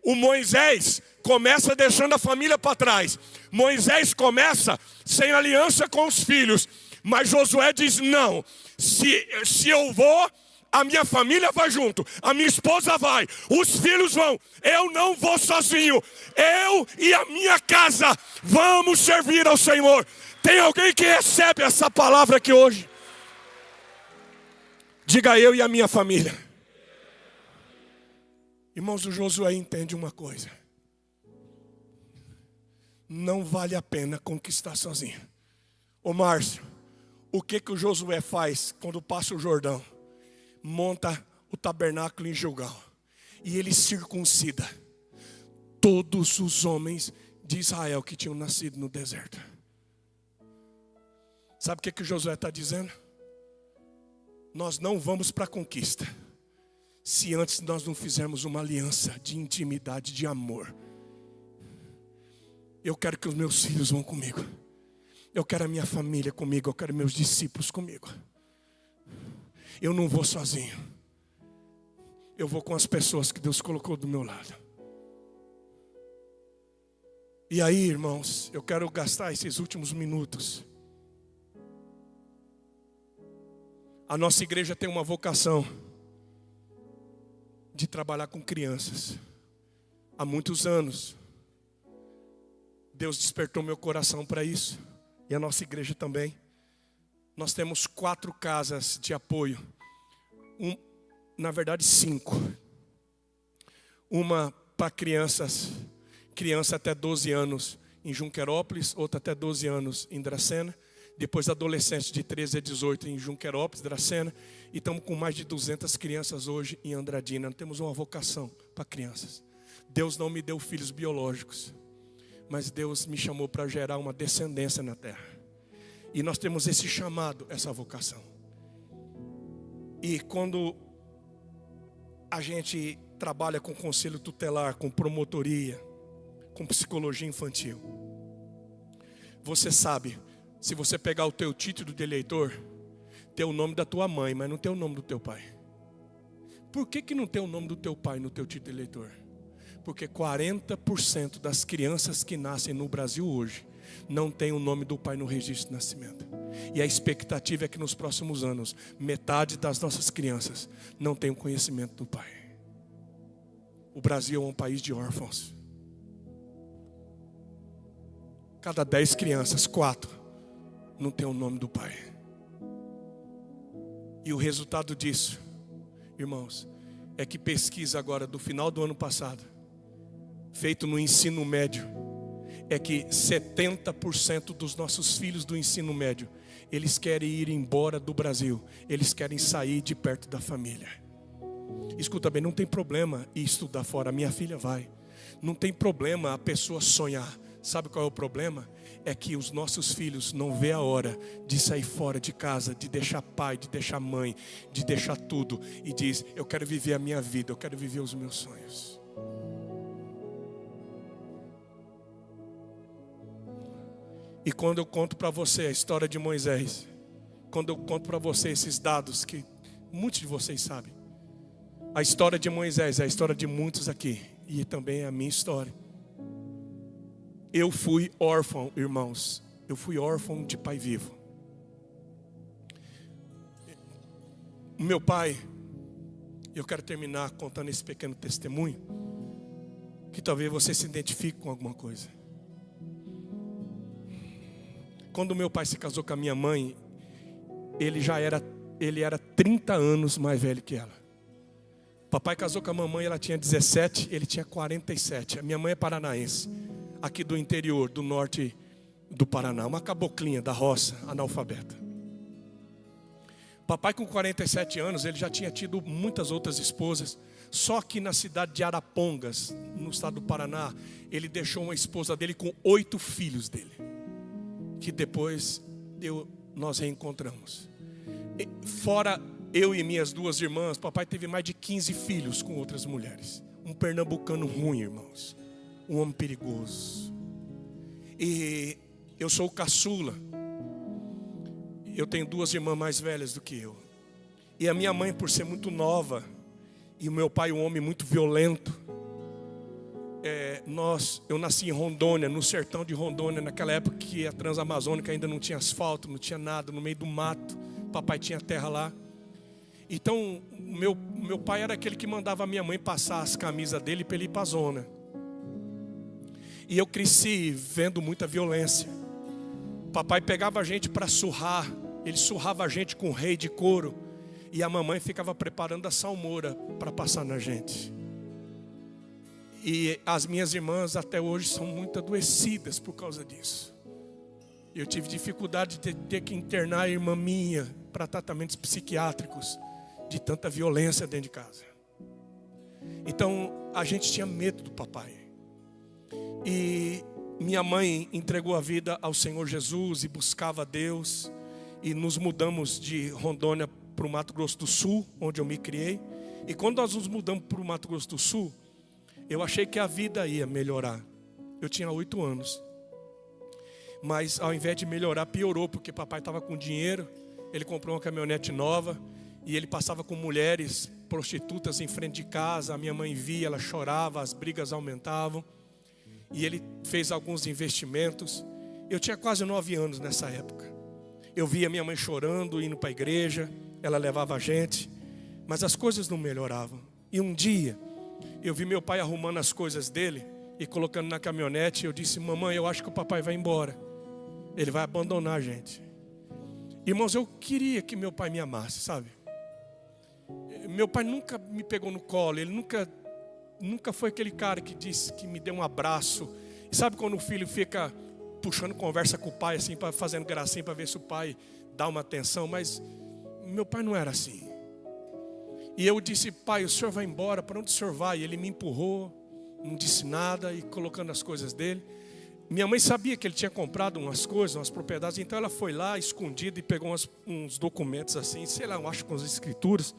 O Moisés começa deixando a família para trás. Moisés começa sem aliança com os filhos. Mas Josué diz: não, se eu vou, a minha família vai junto, a minha esposa vai, os filhos vão, eu não vou sozinho. Eu e a minha casa vamos servir ao Senhor. Tem alguém que recebe essa palavra aqui hoje? Diga: eu e a minha família. Irmãos, o Josué entende uma coisa: não vale a pena conquistar sozinho. Ô Márcio, o que o Josué faz quando passa o Jordão? Monta o tabernáculo em Gilgal. E ele circuncida todos os homens de Israel que tinham nascido no deserto. Sabe o que o Josué está dizendo? Nós não vamos para a conquista se antes nós não fizermos uma aliança de intimidade, de amor. Eu quero que os meus filhos vão comigo. Eu quero a minha família comigo. Eu quero meus discípulos comigo. Eu não vou sozinho. Eu vou com as pessoas que Deus colocou do meu lado. E aí, irmãos, eu quero gastar esses últimos minutos. A nossa igreja tem uma vocação de trabalhar com crianças. Há muitos anos, Deus despertou meu coração para isso. E a nossa igreja também. Nós temos 4 casas de apoio. Na verdade 5. Uma para criança até 12 anos em Junquerópolis, outra até 12 anos em Dracena. Depois adolescentes de 13 a 18 em Junquerópolis, Dracena. E estamos com mais de 200 crianças hoje em Andradina. Temos uma vocação para crianças. Deus não me deu filhos biológicos, mas Deus me chamou para gerar uma descendência na terra. E nós temos esse chamado, essa vocação. E quando a gente trabalha com conselho tutelar, com promotoria, com psicologia infantil, você sabe, se você pegar o teu título de eleitor, tem o nome da tua mãe, mas não tem o nome do teu pai. Por que não tem o nome do teu pai no teu título de eleitor? Porque 40% das crianças que nascem no Brasil hoje não tem o nome do pai no registro de nascimento. E a expectativa é que nos próximos anos, metade das nossas crianças não tem o conhecimento do pai. O Brasil é um país de órfãos. Cada 10 crianças, 4 não tem o nome do pai. E o resultado disso, irmãos, é que pesquisa agora do final do ano passado, feito no ensino médio, é que 70% dos nossos filhos do ensino médio, eles querem ir embora do Brasil. Eles querem sair de perto da família. Escuta bem, não tem problema ir estudar fora. A minha filha vai. Não tem problema a pessoa sonhar. Sabe qual é o problema? É que os nossos filhos não vê a hora de sair fora de casa, de deixar pai, de deixar mãe, de deixar tudo. E diz: eu quero viver a minha vida, eu quero viver os meus sonhos. E quando eu conto para você a história de Moisés, quando eu conto para você esses dados que muitos de vocês sabem, a história de Moisés é a história de muitos aqui, e também é a minha história. Eu fui órfão, irmãos. Eu fui órfão de pai vivo. O meu pai, eu quero terminar contando esse pequeno testemunho, que talvez você se identifique com alguma coisa. Quando meu pai se casou com a minha mãe, ele era 30 anos mais velho que ela. Papai casou com a mamãe, ela tinha 17, ele tinha 47. A minha mãe é paranaense, aqui do interior, do norte do Paraná, uma caboclinha da roça, analfabeta. Papai com 47 anos, ele já tinha tido muitas outras esposas. Só que na cidade de Arapongas, no estado do Paraná, ele deixou uma esposa dele com 8 filhos dele, que depois nós reencontramos. Fora eu e minhas 2 irmãs, papai teve mais de 15 filhos com outras mulheres. Um pernambucano ruim, irmãos. Um homem perigoso. E eu sou o caçula. Eu tenho 2 irmãs mais velhas do que eu. E a minha mãe, por ser muito nova, e o meu pai um homem muito violento, eu nasci em Rondônia, no sertão de Rondônia, naquela época que a Transamazônica ainda não tinha asfalto, não tinha nada, no meio do mato. Papai tinha terra lá. Então, meu pai era aquele que mandava a minha mãe passar as camisas dele para ele ir para a zona. E eu cresci vendo muita violência. Papai pegava a gente para surrar. Ele surrava a gente com rei de couro. E a mamãe ficava preparando a salmoura para passar na gente. E as minhas irmãs até hoje são muito adoecidas por causa disso. Eu tive dificuldade de ter que internar a irmã minha para tratamentos psiquiátricos, de tanta violência dentro de casa. Então a gente tinha medo do papai. E minha mãe entregou a vida ao Senhor Jesus e buscava a Deus. E nos mudamos de Rondônia para o Mato Grosso do Sul, onde eu me criei. E quando nós nos mudamos para o Mato Grosso do Sul, eu achei que a vida ia melhorar. Eu tinha 8 anos. Mas ao invés de melhorar, piorou, porque papai estava com dinheiro. Ele comprou uma caminhonete nova e ele passava com mulheres prostitutas em frente de casa. A minha mãe via, ela chorava, as brigas aumentavam. E ele fez alguns investimentos. Eu tinha quase 9 anos nessa época. Eu via minha mãe chorando, indo para a igreja. Ela levava a gente, mas as coisas não melhoravam. E um dia, eu vi meu pai arrumando as coisas dele e colocando na caminhonete. Eu disse: mamãe, eu acho que o papai vai embora. Ele vai abandonar a gente. Irmãos, eu queria que meu pai me amasse, sabe? Meu pai nunca me pegou no colo. Ele nunca foi aquele cara que disse, que me deu um abraço. E sabe quando o filho fica puxando conversa com o pai, assim, fazendo gracinha para ver se o pai dá uma atenção? Mas meu pai não era assim. E eu disse: pai, o senhor vai embora, para onde o senhor vai? E ele me empurrou, não disse nada, e colocando as coisas dele. Minha mãe sabia que ele tinha comprado umas coisas, umas propriedades. Então ela foi lá, escondida, e pegou uns documentos assim, sei lá, eu acho com as escrituras.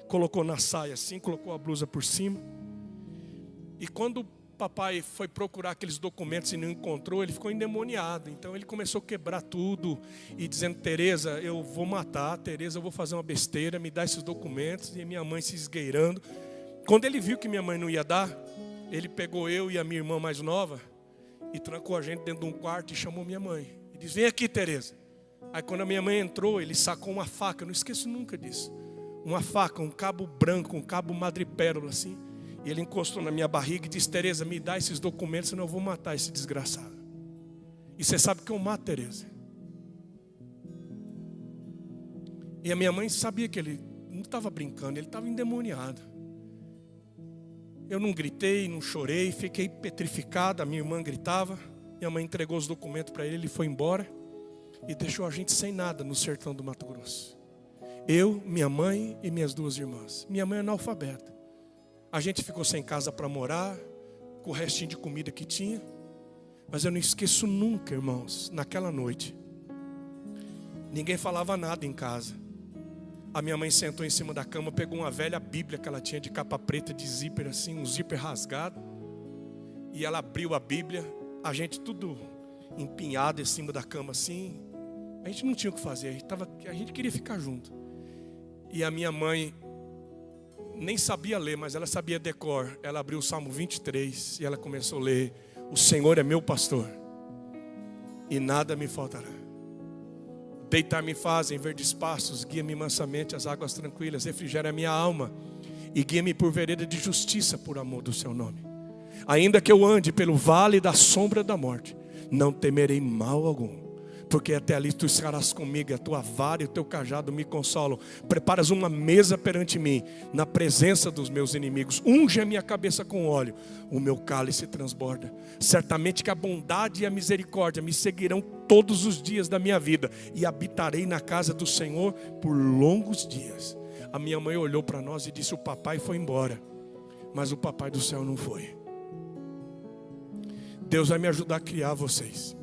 Colocou na saia assim, colocou a blusa por cima. E quando papai foi procurar aqueles documentos e não encontrou, ele ficou endemoniado. Então ele começou a quebrar tudo e dizendo: Tereza, eu vou matar, Tereza, eu vou fazer uma besteira, me dá esses documentos. E minha mãe se esgueirando. Quando ele viu que minha mãe não ia dar, ele pegou eu e a minha irmã mais nova e trancou a gente dentro de um quarto e chamou minha mãe. E disse: vem aqui, Tereza. Aí quando a minha mãe entrou, ele sacou uma faca, eu não esqueço nunca disso. Uma faca, um cabo branco, um cabo madrepérola assim. E ele encostou na minha barriga e disse: Tereza, me dá esses documentos, senão eu vou matar esse desgraçado. E você sabe que eu mato, Tereza. E a minha mãe sabia que ele não estava brincando, ele estava endemoniado. Eu não gritei, não chorei, fiquei petrificado. A minha irmã gritava. Minha mãe entregou os documentos para ele, ele foi embora. E deixou a gente sem nada no sertão do Mato Grosso. Eu, minha mãe e minhas 2 irmãs. Minha mãe é analfabeta. A gente ficou sem casa para morar, com o restinho de comida que tinha. Mas eu não esqueço nunca, irmãos, naquela noite. Ninguém falava nada em casa. A minha mãe sentou em cima da cama, pegou uma velha Bíblia que ela tinha de capa preta, de zíper assim, um zíper rasgado. E ela abriu a Bíblia, a gente tudo empinhado em cima da cama assim. A gente não tinha o que fazer, a gente queria ficar junto. E a minha mãe nem sabia ler, mas ela sabia decor. Ela abriu o Salmo 23 e ela começou a ler: o Senhor é meu pastor e nada me faltará. Deitar-me faz em verdes pastos, guia-me mansamente às águas tranquilas, refrigera a minha alma e guia-me por vereda de justiça por amor do seu nome. Ainda que eu ande pelo vale da sombra da morte, não temerei mal algum, Porque até ali tu estarás comigo, e a tua vara e o teu cajado me consolam. Preparas uma mesa perante mim, na presença dos meus inimigos. Unge a minha cabeça com óleo, o meu cálice transborda. Certamente que a bondade e a misericórdia me seguirão todos os dias da minha vida, e habitarei na casa do Senhor por longos dias. A minha mãe olhou para nós e disse: o papai foi embora, mas o papai do céu não foi. Deus vai me ajudar a criar vocês.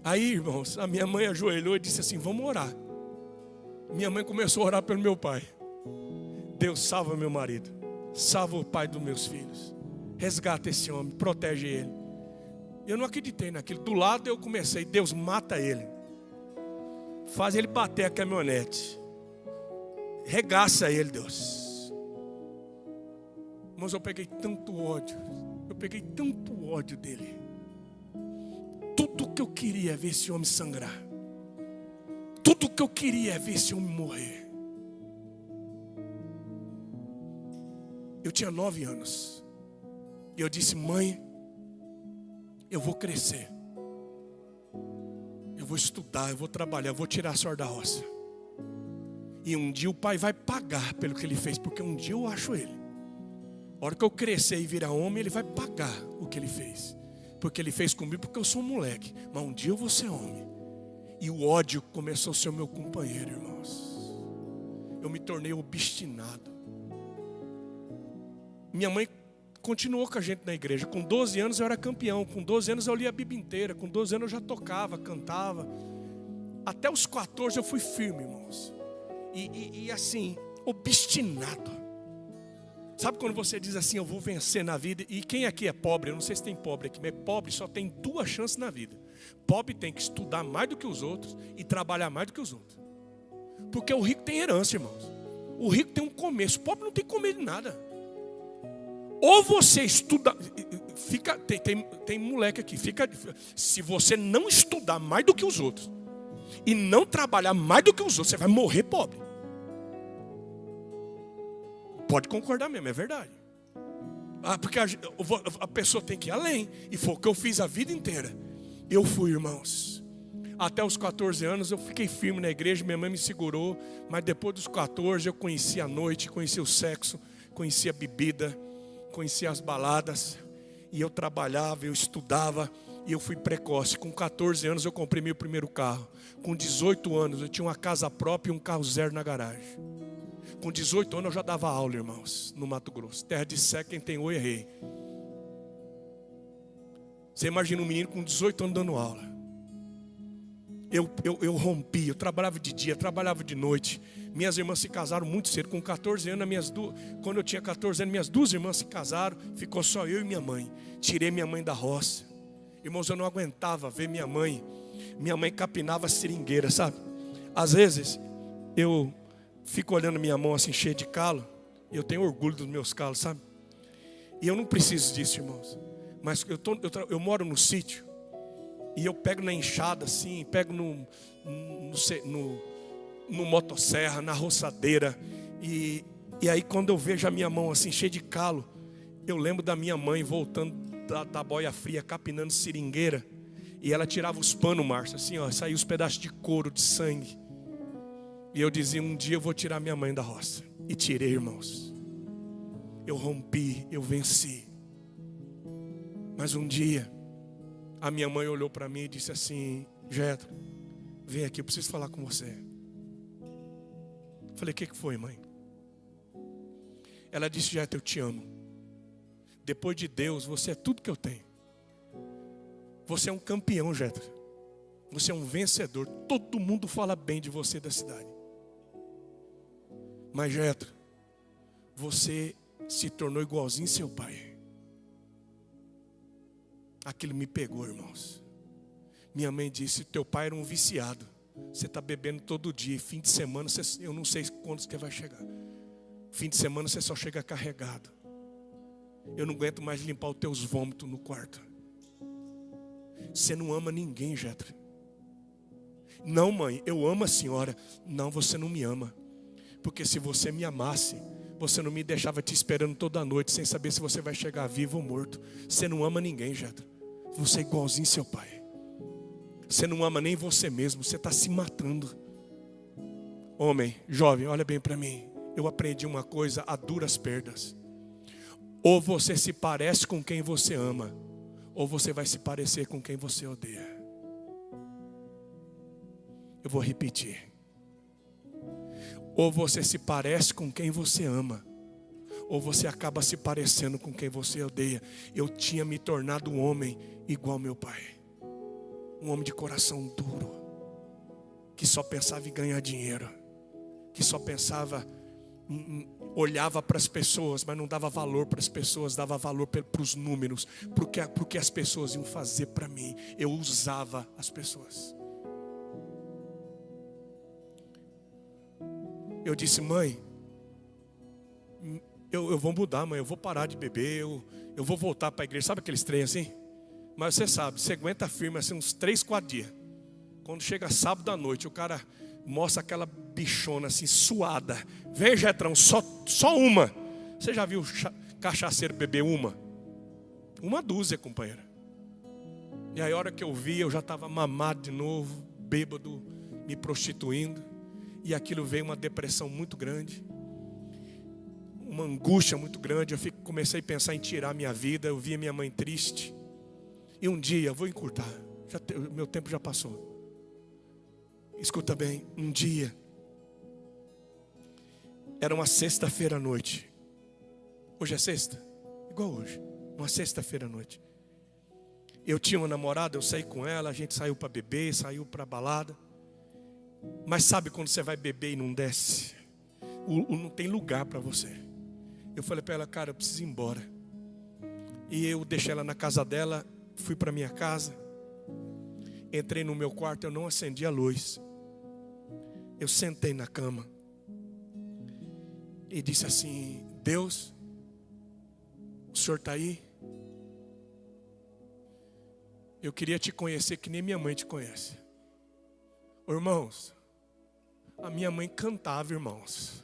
Aí, irmãos, a minha mãe ajoelhou e disse assim: vamos orar. Minha mãe começou a orar pelo meu pai. Deus, salva meu marido, salva o pai dos meus filhos, resgata esse homem, protege ele. Eu não acreditei naquilo. Do lado eu comecei: Deus, mata ele, faz ele bater a caminhonete, regaça ele, Deus. Mas eu peguei tanto ódio, dele. Tudo que eu queria é ver esse homem sangrar. Tudo que eu queria é ver esse homem morrer. Eu tinha 9 anos. E eu disse: mãe, eu vou crescer. Eu vou estudar, eu vou trabalhar, eu vou tirar a sorte da roça. E um dia o pai vai pagar pelo que ele fez, porque um dia eu acho ele. A hora que eu crescer e virar homem, ele vai pagar o que ele fez. Porque ele fez comigo, porque eu sou um moleque. Mas um dia eu vou ser homem. E o ódio começou a ser o meu companheiro, irmãos. Eu me tornei obstinado. Minha mãe continuou com a gente na igreja. Com 12 anos eu era campeão. Com 12 anos eu lia a Bíblia inteira. Com 12 anos eu já tocava, cantava. Até os 14 eu fui firme, irmãos. E assim, obstinado. Sabe quando você diz assim: eu vou vencer na vida? E quem aqui é pobre? Eu não sei se tem pobre aqui, mas pobre só tem 2 chances na vida. Pobre tem que estudar mais do que os outros e trabalhar mais do que os outros. Porque o rico tem herança, irmãos. O rico tem um começo, o pobre não tem começo de nada. Ou você estuda, tem moleque aqui, se você não estudar mais do que os outros e não trabalhar mais do que os outros, você vai morrer pobre. Pode concordar mesmo, é verdade. Porque a pessoa tem que ir além. E foi o que eu fiz a vida inteira. Eu fui, irmãos. Até os 14 anos eu fiquei firme na igreja, minha mãe me segurou. Mas depois dos 14 eu conheci a noite, conheci o sexo, conheci a bebida, conheci as baladas. E eu trabalhava, eu estudava. E eu fui precoce. Com 14 anos eu comprei meu primeiro carro. Com 18 anos eu tinha uma casa própria e um carro zero na garagem. Com 18 anos eu já dava aula, irmãos, no Mato Grosso. Terra de seca, quem tem oi, errei. Você imagina um menino com 18 anos dando aula. Eu rompi, eu trabalhava de dia, trabalhava de noite. Minhas irmãs se casaram muito cedo. Com 14 anos, quando eu tinha 14 anos, minhas 2 irmãs se casaram. Ficou só eu e minha mãe. Tirei minha mãe da roça. Irmãos, eu não aguentava ver minha mãe. Minha mãe capinava seringueira, sabe? Às vezes, eu fico olhando minha mão assim, cheia de calo. E eu tenho orgulho dos meus calos, sabe? E eu não preciso disso, irmãos. Mas eu moro no sítio. E eu pego na enxada assim, pego no motosserra, na roçadeira. E aí quando eu vejo a minha mão assim, cheia de calo, eu lembro da minha mãe voltando da boia fria, capinando seringueira. E ela tirava os panos, Márcio, assim, ó, saía os pedaços de couro, de sangue. E eu dizia: um dia eu vou tirar minha mãe da roça. E tirei, irmãos. Eu rompi, eu venci. Mas um dia, a minha mãe olhou para mim e disse assim: Jetro, vem aqui, eu preciso falar com você. Falei: o que foi, mãe? Ela disse: Jetro, eu te amo. Depois de Deus, você é tudo que eu tenho. Você é um campeão, Jetro. Você é um vencedor. Todo mundo fala bem de você da cidade. Mas, Jetro, você se tornou igualzinho seu pai. Aquilo me pegou, irmãos. Minha mãe disse: teu pai era um viciado. Você está bebendo todo dia. E fim de semana, eu não sei quando você vai chegar. Fim de semana você só chega carregado. Eu não aguento mais limpar os teus vômitos no quarto. Você não ama ninguém, Jetro. Não, mãe, eu amo a senhora. Não, você não me ama. Porque se você me amasse, você não me deixava te esperando toda noite, sem saber se você vai chegar vivo ou morto. Você não ama ninguém, Jetro. Você é igualzinho seu pai. Você não ama nem você mesmo, você está se matando. Homem, jovem, olha bem para mim. Eu aprendi uma coisa a duras perdas. Ou você se parece com quem você ama, ou você vai se parecer com quem você odeia. Eu vou repetir. Ou você se parece com quem você ama, ou você acaba se parecendo com quem você odeia. Eu tinha me tornado um homem igual meu pai. Um homem de coração duro, que só pensava em ganhar dinheiro, que só pensava, olhava para as pessoas, mas não dava valor para as pessoas, dava valor para os números, porque as pessoas iam fazer para mim. Eu usava as pessoas. Eu disse: mãe, eu vou mudar, mãe, eu vou parar de beber, eu vou voltar para a igreja. Sabe aqueles trem assim? Mas você sabe, você aguenta firme assim uns 3, 4 dias. Quando chega sábado à noite, o cara mostra aquela bichona assim, suada. Vem, Jetrão, só uma. Você já viu cachaceiro beber uma? Uma dúzia, companheira. E aí a hora que eu vi, eu já estava mamado de novo, bêbado, me prostituindo. E aquilo veio uma depressão muito grande, uma angústia muito grande. Eu comecei a pensar em tirar minha vida. Eu via minha mãe triste. E um dia, vou encurtar, meu tempo já passou. Escuta bem, um dia, era uma sexta-feira à noite. Hoje é sexta? Igual hoje, uma sexta-feira à noite. Eu tinha uma namorada, eu saí com ela, a gente saiu para beber, saiu para balada. Mas sabe quando você vai beber e não desce? Não tem lugar para você. Eu falei para ela: cara, eu preciso ir embora. E eu deixei ela na casa dela, fui para minha casa. Entrei no meu quarto, eu não acendi a luz. Eu sentei na cama e disse assim: Deus, o Senhor está aí? Eu queria te conhecer que nem minha mãe te conhece. Irmãos, a minha mãe cantava, irmãos.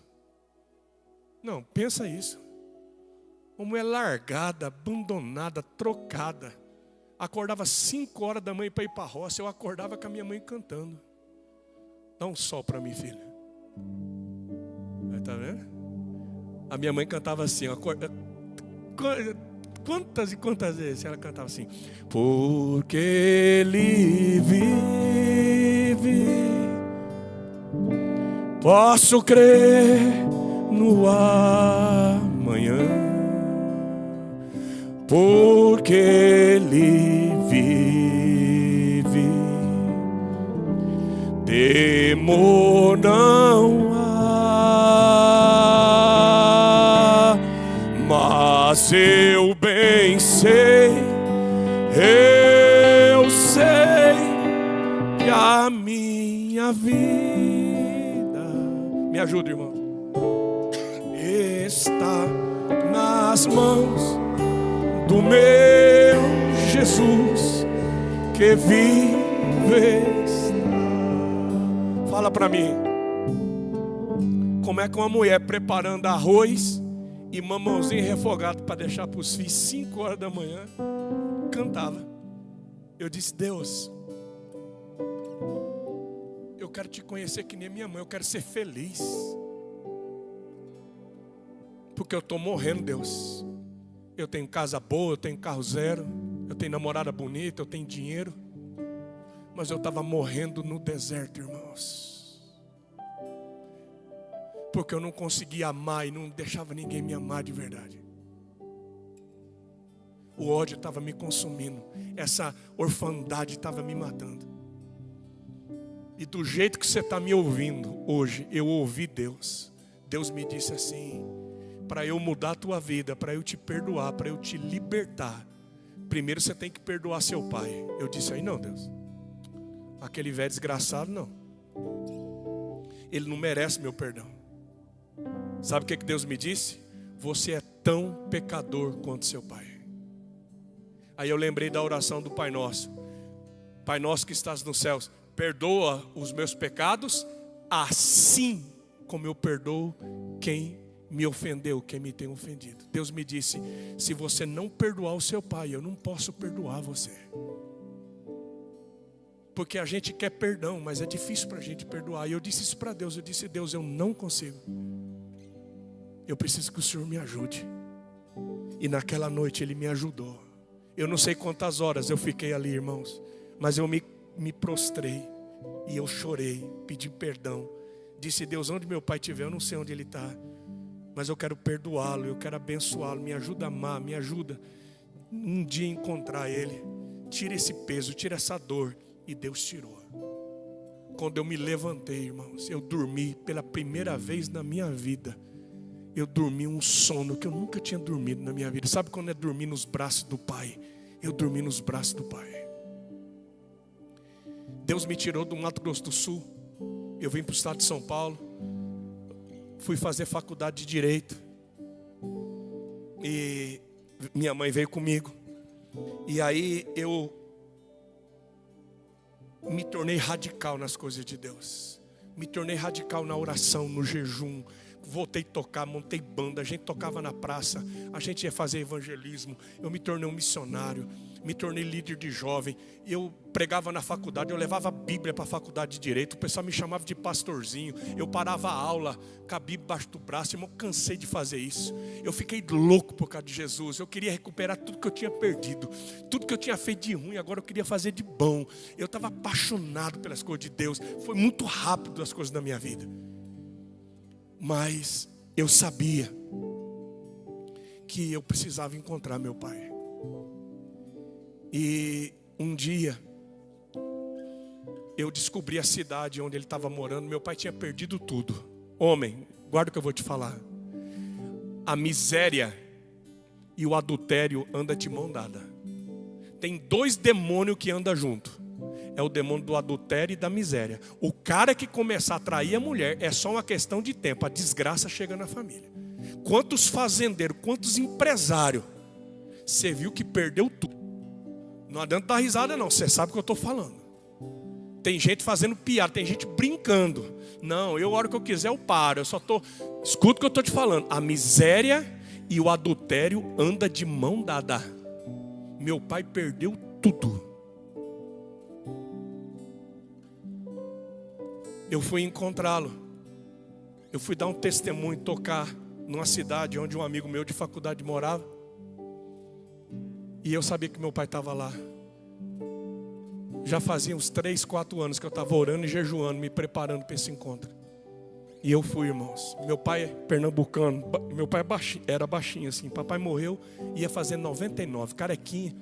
Não, pensa isso. Uma mulher largada, abandonada, trocada. Acordava 5 horas da manhã para ir para a roça. Eu acordava com a minha mãe cantando. Dá um sol para mim, filha. Está vendo? A minha mãe cantava assim. Quantas e quantas vezes ela cantava assim? Porque Ele vive, posso crer no amanhã. Porque Ele vive, temor não há. Mas eu bem sei, eu sei que a minha vida, me ajuda, irmão, está nas mãos do meu Jesus que vive está. Fala para mim, como é que uma mulher preparando arroz e mamãozinho refogado para deixar para os filhos 5 horas da manhã cantava? Eu disse: Deus, eu quero te conhecer que nem minha mãe, eu quero ser feliz, porque eu estou morrendo, Deus. Eu tenho casa boa, eu tenho carro zero, eu tenho namorada bonita, eu tenho dinheiro, mas eu estava morrendo no deserto, irmãos, porque eu não conseguia amar e não deixava ninguém me amar de verdade. O ódio estava me consumindo, essa orfandade estava me matando. E do jeito que você está me ouvindo hoje, eu ouvi Deus. Deus me disse assim: para eu mudar a tua vida, para eu te perdoar, para eu te libertar, primeiro você tem que perdoar seu pai. Eu disse: aí não, Deus, aquele velho desgraçado não, ele não merece meu perdão. Sabe o que Deus me disse? Você é tão pecador quanto seu pai. Aí eu lembrei da oração do Pai Nosso: Pai nosso que estás nos céus, perdoa os meus pecados, assim como eu perdoo quem me ofendeu, quem me tem ofendido. Deus me disse: se você não perdoar o seu pai, eu não posso perdoar você. Porque a gente quer perdão, mas é difícil para a gente perdoar. E eu disse isso para Deus. Eu disse: Deus, eu não consigo. Eu preciso que o Senhor me ajude. E naquela noite Ele me ajudou. Eu não sei quantas horas eu fiquei ali, irmãos, mas eu me prostrei e eu chorei, pedi perdão. Disse: Deus, onde meu pai estiver, eu não sei onde ele está, mas eu quero perdoá-lo, eu quero abençoá-lo. Me ajuda a amar, me ajuda um dia encontrar ele. Tira esse peso, tira essa dor. E Deus tirou. Quando eu me levantei, irmãos, eu dormi pela primeira vez na minha vida. Eu dormi um sono que eu nunca tinha dormido na minha vida. Sabe quando é dormir nos braços do Pai? Eu dormi nos braços do Pai. Deus me tirou do Mato Grosso do Sul. Eu vim para o estado de São Paulo. Fui fazer faculdade de Direito. E minha mãe veio comigo. E aí eu me tornei radical nas coisas de Deus. Me tornei radical na oração, no jejum. Voltei a tocar, montei banda. A gente tocava na praça. A gente ia fazer evangelismo. Eu me tornei um missionário. Me tornei líder de jovem. Eu pregava na faculdade. Eu levava a Bíblia para a faculdade de Direito. O pessoal me chamava de pastorzinho. Eu parava a aula com a Bíblia embaixo do braço. Eu cansei de fazer isso. Eu fiquei louco por causa de Jesus. Eu queria recuperar tudo que eu tinha perdido. Tudo que eu tinha feito de ruim, agora eu queria fazer de bom. Eu estava apaixonado pelas coisas de Deus. Foi muito rápido as coisas da minha vida. Mas eu sabia que eu precisava encontrar meu pai. E um dia eu descobri a cidade onde ele estava morando. Meu pai tinha perdido tudo. Homem, guarda o que eu vou te falar. A miséria e o adultério andam de mão dada. Tem dois demônios que andam junto. É o demônio do adultério e da miséria. O cara que começar a trair a mulher é só uma questão de tempo. A desgraça chega na família. Quantos fazendeiros, quantos empresários você viu que perdeu tudo? Não adianta dar risada não, você sabe o que eu estou falando. Tem gente fazendo piada, tem gente brincando. Não, a hora que eu quiser eu paro. Eu só estou... Escuta o que eu estou te falando. A miséria e o adultério andam de mão dada. Meu pai perdeu tudo. Eu fui encontrá-lo. Eu fui dar um testemunho, tocar numa cidade onde um amigo meu de faculdade morava. E eu sabia que meu pai estava lá. Já fazia uns 3, 4 anos que eu estava orando e jejuando, me preparando para esse encontro. E eu fui, irmãos. Meu pai é pernambucano. Meu pai era baixinho assim. Papai morreu, ia fazer 99, carequinha.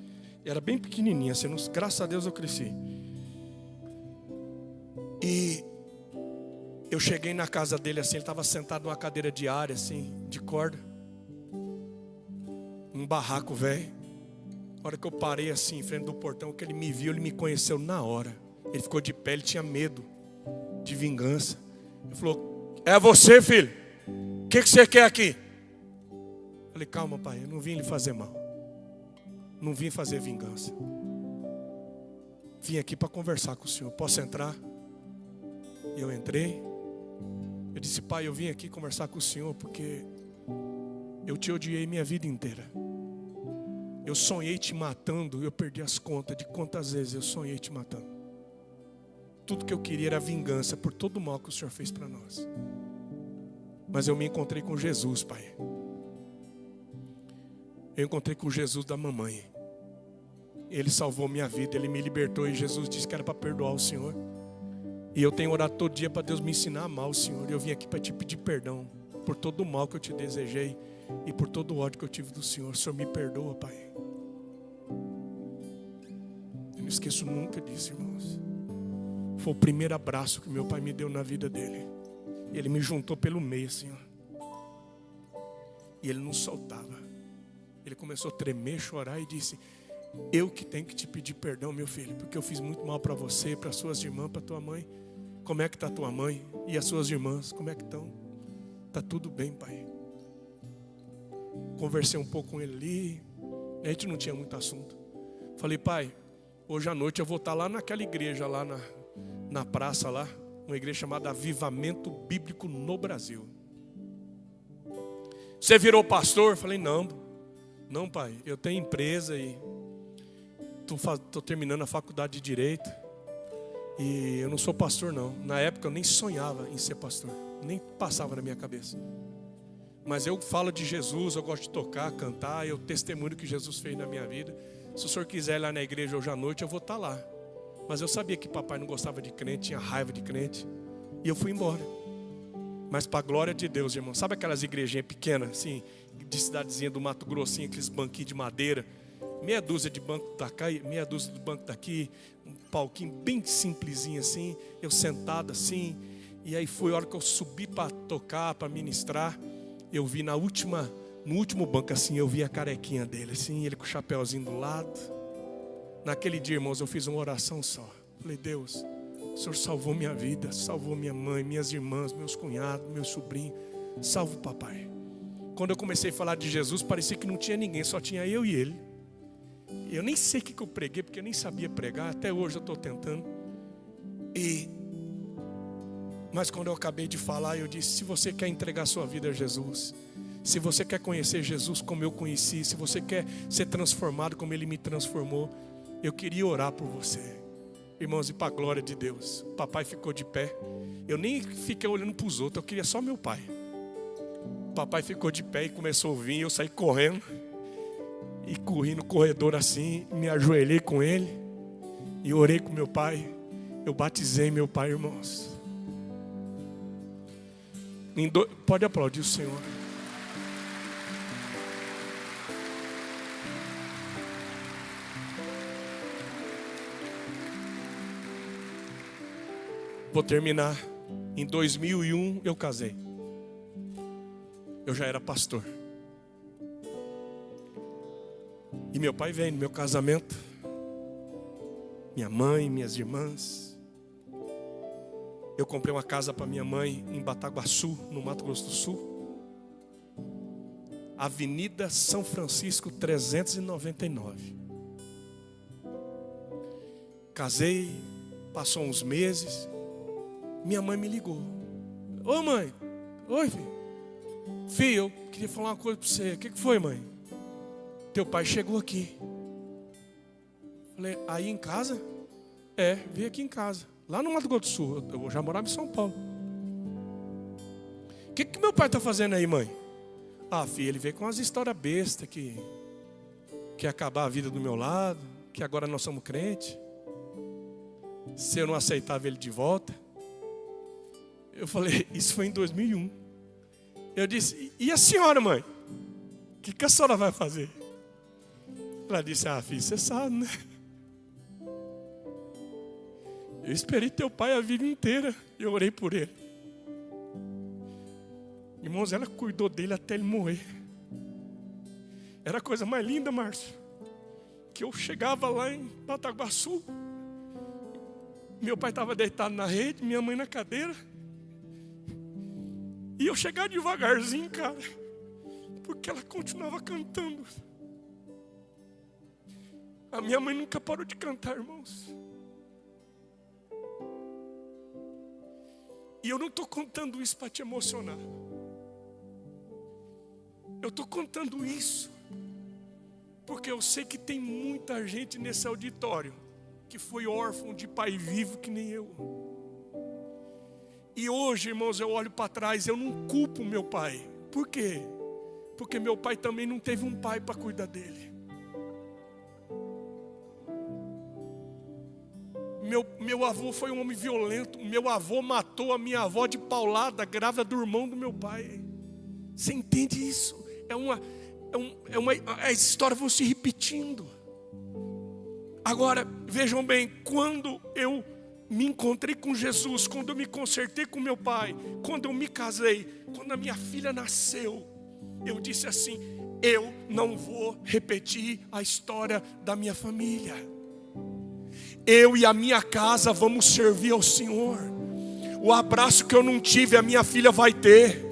Era bem pequenininha assim. Graças a Deus eu cresci. E eu cheguei na casa dele assim, ele estava sentado numa cadeira de área assim, de corda. Um barraco velho. A hora que eu parei assim, em frente do portão, que ele me viu, ele me conheceu na hora. Ele ficou de pé, ele tinha medo de vingança. Ele falou: é você, filho? O que você quer aqui? Eu falei: calma, pai, eu não vim lhe fazer mal. Não vim fazer vingança. Vim aqui para conversar com o senhor. Posso entrar? Eu entrei. Eu disse: pai, eu vim aqui conversar com o senhor porque eu te odiei minha vida inteira. Eu sonhei te matando, eu perdi as contas de quantas vezes eu sonhei te matando. Tudo que eu queria era vingança por todo o mal que o senhor fez para nós. Mas eu me encontrei com Jesus, pai. Eu encontrei com Jesus da mamãe. Ele salvou minha vida, ele me libertou e Jesus disse que era para perdoar o senhor. E eu tenho orado todo dia para Deus me ensinar a amar o Senhor. Eu vim aqui para te pedir perdão por todo o mal que eu te desejei e por todo o ódio que eu tive do Senhor. O Senhor me perdoa, pai. Eu não esqueço nunca disso, irmãos. Foi o primeiro abraço que meu pai me deu na vida dele. Ele me juntou pelo meio assim, ó. E ele não soltava. Ele começou a tremer, chorar e disse: eu que tenho que te pedir perdão, meu filho, porque eu fiz muito mal para você, para suas irmãs, para tua mãe. Como é que está tua mãe e as suas irmãs? Como é que estão? Está tudo bem, pai. Conversei um pouco com ele ali. A gente não tinha muito assunto. Falei: pai, hoje à noite eu vou estar lá naquela igreja, lá na praça lá. Uma igreja chamada Avivamento Bíblico no Brasil. Você virou pastor? Falei: não, pai, eu tenho empresa e estou terminando a faculdade de Direito. E eu não sou pastor não. Na época eu nem sonhava em ser pastor. Nem passava na minha cabeça. Mas eu falo de Jesus, eu gosto de tocar, cantar. Eu testemunho o que Jesus fez na minha vida. Se o senhor quiser ir lá na igreja hoje à noite, eu vou estar lá. Mas eu sabia que papai não gostava de crente, tinha raiva de crente. E eu fui embora. Mas para a glória de Deus, irmão. Sabe aquelas igrejinhas pequenas, assim, de cidadezinha do Mato Grossinho, aqueles banquinhos de madeira, meia dúzia de banco daqui, meia dúzia de banco daqui, um palquinho bem simplesinho assim, eu sentado assim. E aí foi a hora que eu subi para tocar, para ministrar. Eu vi no último banco assim, eu vi a carequinha dele assim, ele com o chapéuzinho do lado. Naquele dia, irmãos, eu fiz uma oração só. Falei, Deus, o Senhor salvou minha vida, salvou minha mãe, minhas irmãs, meus cunhados, meu sobrinho. Salva o papai. Quando eu comecei a falar de Jesus, parecia que não tinha ninguém, só tinha eu e ele. Eu nem sei o que eu preguei, porque eu nem sabia pregar. Até hoje eu estou tentando. Mas quando eu acabei de falar, eu disse, se você quer entregar sua vida a Jesus, se você quer conhecer Jesus como eu conheci, se você quer ser transformado como Ele me transformou, eu queria orar por você. Irmãos, e para a glória de Deus, o papai ficou de pé. Eu nem fiquei olhando para os outros, eu queria só meu pai. O papai ficou de pé e começou a ouvir, eu saí correndo. E corri no corredor assim, me ajoelhei com ele e orei com meu pai. Eu batizei meu pai, irmãos. Pode aplaudir o Senhor. Vou terminar. Em 2001 eu casei. Eu já era pastor. E meu pai veio no meu casamento. Minha mãe, minhas irmãs. Eu comprei uma casa para minha mãe em Bataguaçu, no Mato Grosso do Sul. Avenida São Francisco 399. Casei, passou uns meses. Minha mãe me ligou. Ô mãe, oi filho. Filho, eu queria falar uma coisa para você. O que foi, mãe? Teu pai chegou aqui. Falei, aí em casa? É, veio aqui em casa. Lá no Mato Grosso do Sul. Eu já morava em São Paulo. O que meu pai está fazendo aí, mãe? Ah, filho, ele veio com umas histórias bestas que ia acabar a vida do meu lado, que agora nós somos crentes. Se eu não aceitava ele de volta. Eu falei, isso foi em 2001. Eu disse, e a senhora, mãe? O que a senhora vai fazer? Ela disse, ah, filho, você sabe, né? Eu esperei teu pai a vida inteira. Eu orei por ele. Irmãos, ela cuidou dele até ele morrer. Era a coisa mais linda, Márcio. Que eu chegava lá em Bataguaçu. Meu pai estava deitado na rede, minha mãe na cadeira. E eu chegava devagarzinho, cara. Porque ela continuava cantando. A minha mãe nunca parou de cantar, irmãos. E eu não estou contando isso para te emocionar. Eu estou contando isso porque eu sei que tem muita gente nesse auditório que foi órfão de pai vivo que nem eu. E hoje, irmãos, eu olho para trás, eu não culpo meu pai. Por quê? Porque meu pai também não teve um pai para cuidar dele. Meu avô foi um homem violento. Meu avô matou a minha avó de paulada, grávida do irmão do meu pai. Você entende isso? Essa história vai se repetindo. Agora, vejam bem, quando eu me encontrei com Jesus, quando eu me consertei com meu pai, quando eu me casei, quando a minha filha nasceu, eu disse assim, eu não vou repetir a história da minha família. Eu e a minha casa vamos servir ao Senhor. O abraço que eu não tive, a minha filha vai ter.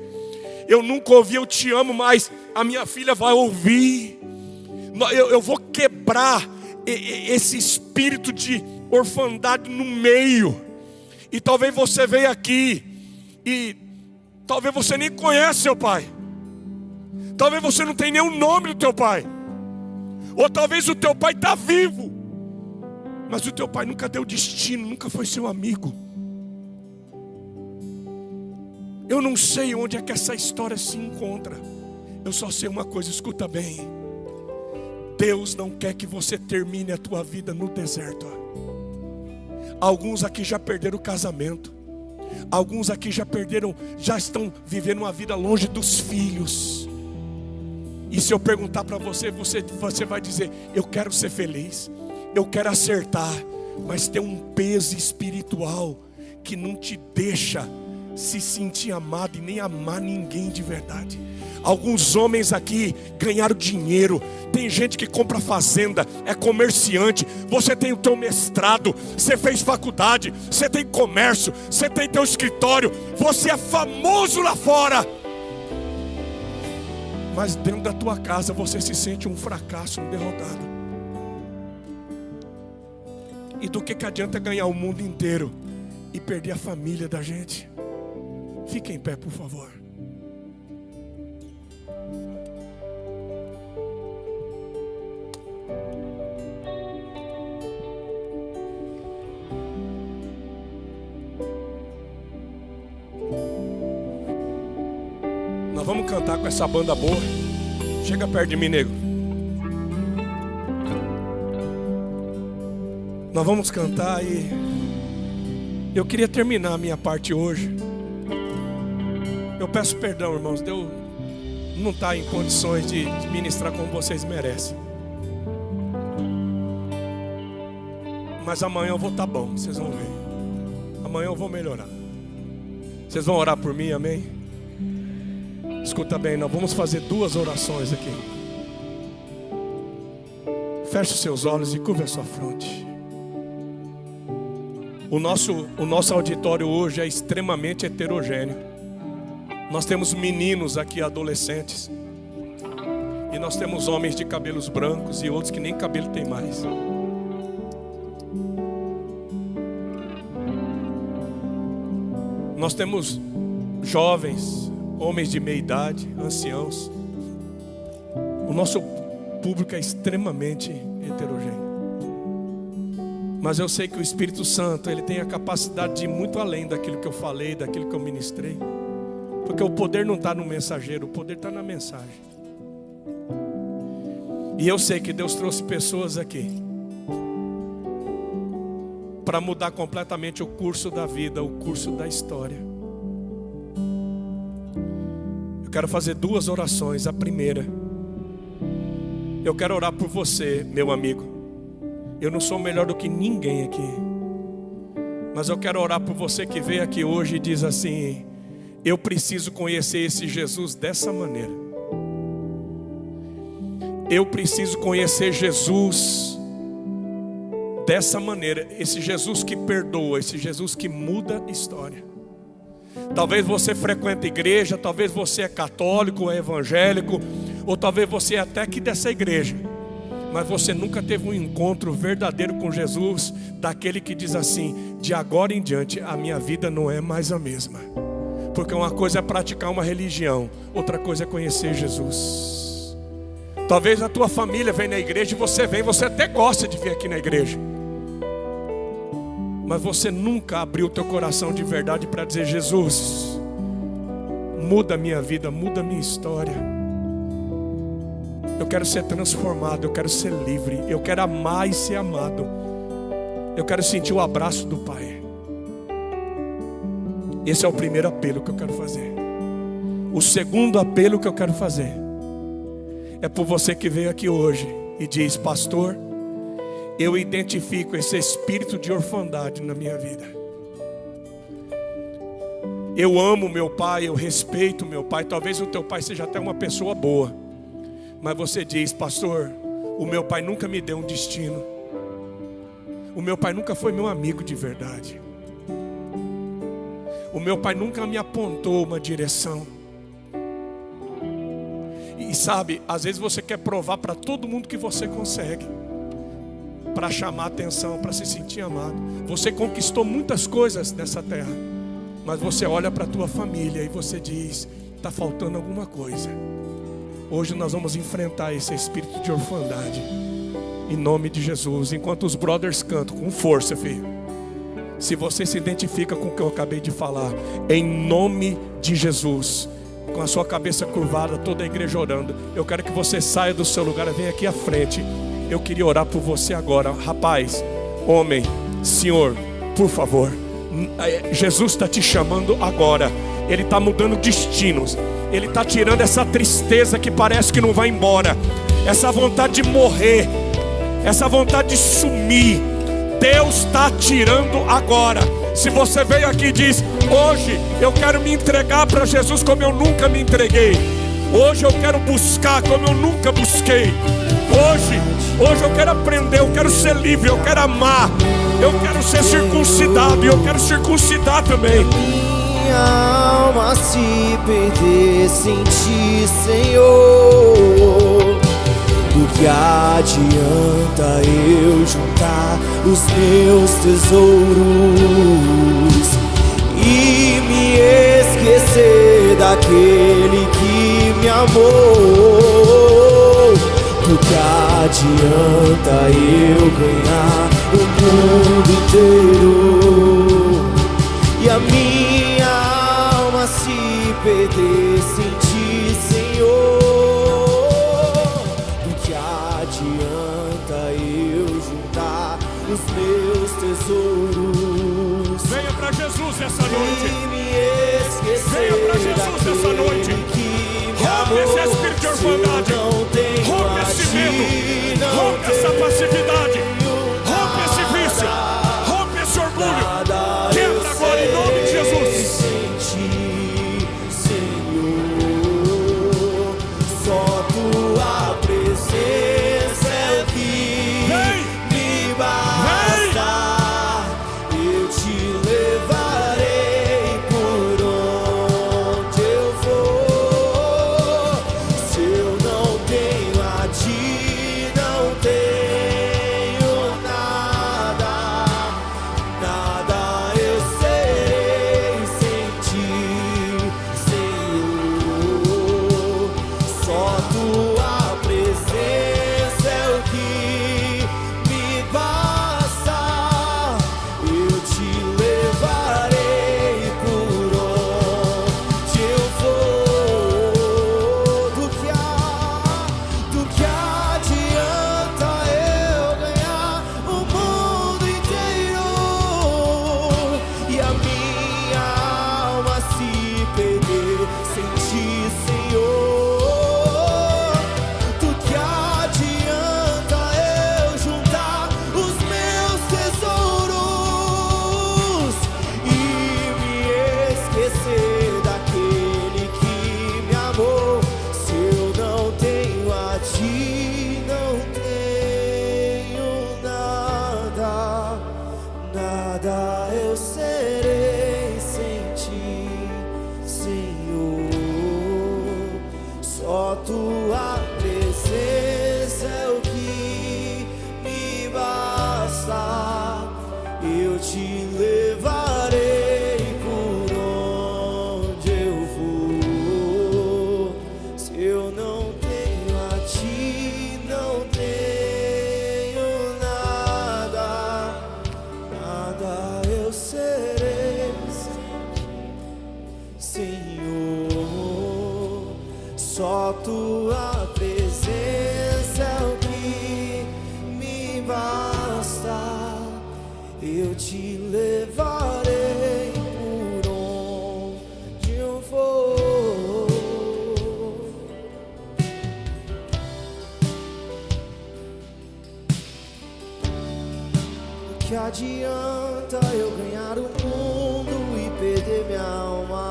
Eu nunca ouvi eu te amo, mas a minha filha vai ouvir. Eu vou quebrar esse espírito de orfandade no meio. E talvez você veja aqui e talvez você nem conhece seu pai. Talvez você não tenha nem o nome do teu pai. Ou talvez o teu pai está vivo, mas o teu pai nunca deu destino, nunca foi seu amigo. Eu não sei onde é que essa história se encontra. Eu só sei uma coisa, escuta bem. Deus não quer que você termine a tua vida no deserto. Alguns aqui já perderam o casamento. Alguns aqui já estão vivendo uma vida longe dos filhos. E se eu perguntar para você, você vai dizer: eu quero ser feliz, eu quero acertar. Mas tem um peso espiritual que não te deixa se sentir amado e nem amar ninguém de verdade. Alguns homens aqui ganharam dinheiro. Tem gente que compra fazenda, é comerciante. Você tem o teu mestrado, você fez faculdade, você tem comércio, você tem teu escritório, você é famoso lá fora. Mas dentro da tua casa você se sente um fracasso, um derrotado. E do que adianta ganhar o mundo inteiro e perder a família da gente? Fique em pé, por favor. Nós vamos cantar com essa banda boa. Chega perto de mim, nego. Nós vamos cantar e eu queria terminar a minha parte hoje. Eu peço perdão, irmãos, eu não estou em condições de ministrar como vocês merecem. Mas amanhã eu vou estar bom, vocês vão ver. Amanhã eu vou melhorar. Vocês vão orar por mim, amém? Escuta bem, nós vamos fazer 2 orações aqui. Feche os seus olhos e curva a sua fronte. O nosso auditório hoje é extremamente heterogêneo. Nós temos meninos aqui, adolescentes. E nós temos homens de cabelos brancos e outros que nem cabelo tem mais. Nós temos jovens, homens de meia idade, anciãos. O nosso público é extremamente heterogêneo. Mas eu sei que o Espírito Santo, ele tem a capacidade de ir muito além daquilo que eu falei, daquilo que eu ministrei. Porque o poder não está no mensageiro, o poder está na mensagem. E eu sei que Deus trouxe pessoas aqui para mudar completamente o curso da vida, o curso da história. Eu quero fazer 2 orações. A primeira, eu quero orar por você, meu amigo. Eu não sou melhor do que ninguém aqui, mas eu quero orar por você que veio aqui hoje e diz assim: eu preciso conhecer esse Jesus dessa maneira. Eu preciso conhecer Jesus dessa maneira. Esse Jesus que perdoa, esse Jesus que muda história. Talvez você frequente a igreja, talvez você é católico, é evangélico, ou talvez você é até aqui dessa igreja, mas você nunca teve um encontro verdadeiro com Jesus, daquele que diz assim: de agora em diante a minha vida não é mais a mesma. Porque uma coisa é praticar uma religião, outra coisa é conhecer Jesus. Talvez a tua família vem na igreja e você até gosta de vir aqui na igreja, mas você nunca abriu o teu coração de verdade para dizer: Jesus, muda a minha vida, muda a minha história. Eu quero ser transformado, eu quero ser livre, eu quero amar e ser amado. Eu quero sentir o abraço do Pai. Esse é o primeiro apelo que eu quero fazer. O segundo apelo que eu quero fazer é por você que veio aqui hoje e diz: pastor, eu identifico esse espírito de orfandade na minha vida. Eu amo meu pai, eu respeito meu pai. Talvez o teu pai seja até uma pessoa boa, mas você diz: pastor, o meu pai nunca me deu um destino. O meu pai nunca foi meu amigo de verdade. O meu pai nunca me apontou uma direção. E sabe, às vezes você quer provar para todo mundo que você consegue, para chamar atenção, para se sentir amado. Você conquistou muitas coisas nessa terra, mas você olha para a tua família e você diz: está faltando alguma coisa. Hoje nós vamos enfrentar esse espírito de orfandade Em nome de Jesus. Enquanto os brothers cantam, com força, filho. Se você se identifica com o que eu acabei de falar, em nome de Jesus, com a sua cabeça curvada, toda a igreja orando, eu quero que você saia do seu lugar e venha aqui à frente. Eu queria orar por você agora. Rapaz, homem, senhor, por favor, Jesus está te chamando agora. Ele está mudando destinos. Ele está tirando essa tristeza que parece que não vai embora, essa vontade de morrer, essa vontade de sumir. Deus está tirando agora. Se você veio aqui e diz: hoje eu quero me entregar para Jesus como eu nunca me entreguei, hoje eu quero buscar como eu nunca busquei, hoje eu quero aprender, eu quero ser livre, eu quero amar, eu quero ser circuncidado e eu quero circuncidar também. Minha alma se perder sem ti, Senhor, do que adianta eu juntar os meus tesouros e me esquecer daquele que me amou? Do que adianta eu ganhar o mundo inteiro e a minha alma se perder sem ti, Senhor? Adianta eu juntar os meus tesouros. Venha para Jesus essa noite. E me esquecer. Venha para Jesus essa noite. Rompe esse espírito de orfandade. Rompe esse medo. Rompe essa passividade. Rompe esse vício. Rompe esse orgulho. Quebra agora em nome de Jesus. Sem ti, Senhor, só tua presença é o que me basta. Eu te levarei por onde eu for. Se eu não tenho a ti, não tenho nada. Nada eu serei sem ti, Senhor. Só tua presença é o que me basta. Eu te levarei por onde eu for. Do que adianta eu ganhar o mundo inteiro e a minha alma se perder sem ti, Senhor? Do que adianta eu juntar os meus tesouros e me esquecer daquele que me amou? Se eu não tenho a ti, não tenho nada. Nada eu serei sem ti, Senhor. Só tua presença é o que me basta. Eu te levarei por onde eu for. Se eu não tenho a ti, não tenho nada. Nada eu serei, Senhor. Só tua presença é o que me basta. Eu te levarei por onde eu for. Do que adianta eu ganhar o mundo e perder minha alma?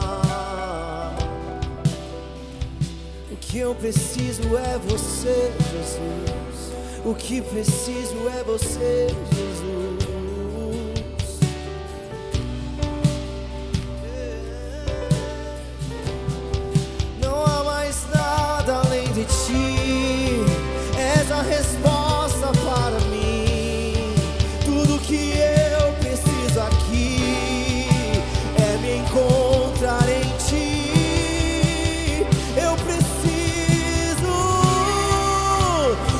O que eu preciso é você, Jesus. O que preciso é você, Jesus. Não há mais nada além de ti. És a resposta para mim. Tudo que eu preciso aqui é me encontrar em ti. Eu preciso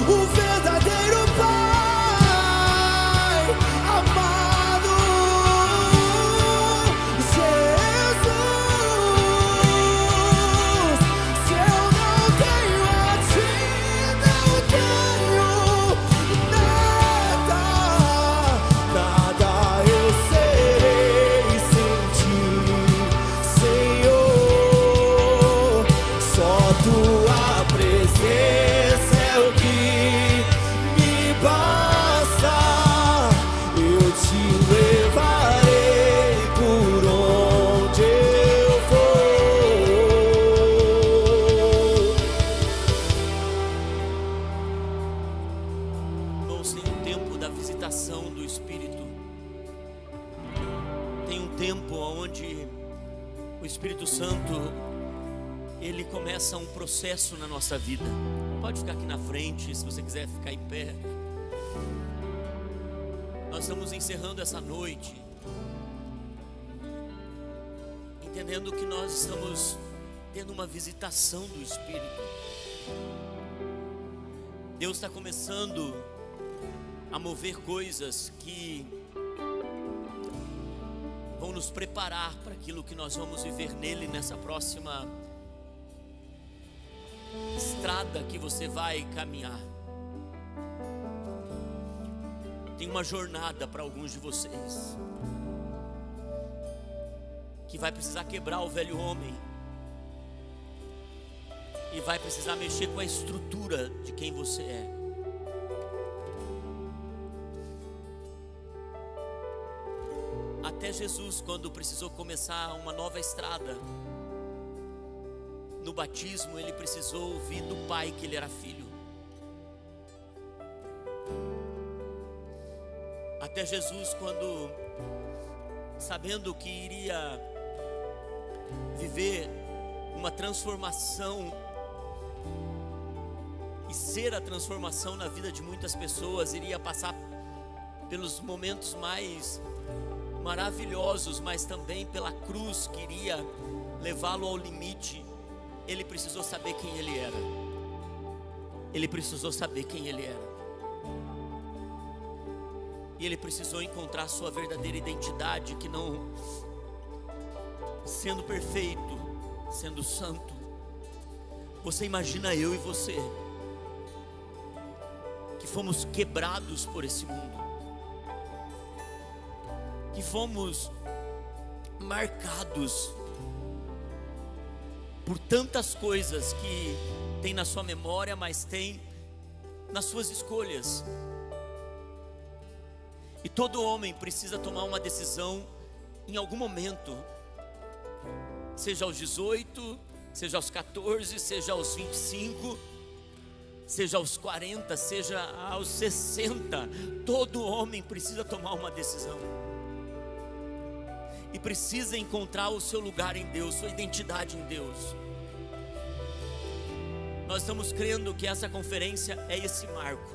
o verdadeiro Pai. Irmãos, tem um tempo da visitação do Espírito. Tem um tempo onde o Espírito Santo, ele começa um processo na nossa vida. Pode ficar aqui na frente, se você quiser ficar em pé. Nós estamos encerrando essa noite, entendendo que nós estamos tendo uma visitação do Espírito. Deus está começando a mover coisas que vão nos preparar para aquilo que nós vamos viver nele nessa próxima estrada que você vai caminhar. Tem uma jornada para alguns de vocês que vai precisar quebrar o velho homem e vai precisar mexer com a estrutura de quem você é. Até Jesus, quando precisou começar uma nova estrada, no batismo ele precisou ouvir do Pai que ele era filho. Até Jesus, quando, sabendo que iria viver uma transformação e ser a transformação na vida de muitas pessoas, iria passar pelos momentos mais maravilhosos, mas também pela cruz que iria levá-lo ao limite. Ele precisou saber quem ele era. Ele precisou saber quem ele era. E ele precisou encontrar sua verdadeira identidade, que não, sendo perfeito, sendo santo. Você imagina eu e você, que fomos quebrados por esse mundo, que fomos marcados por tantas coisas que tem na sua memória, mas tem nas suas escolhas. E todo homem precisa tomar uma decisão em algum momento, seja aos 18, seja aos 14, seja aos 25, seja aos 40, seja aos 60. Todo homem precisa tomar uma decisão e precisa encontrar o seu lugar em Deus, sua identidade em Deus. Nós estamos crendo que essa conferência é esse marco,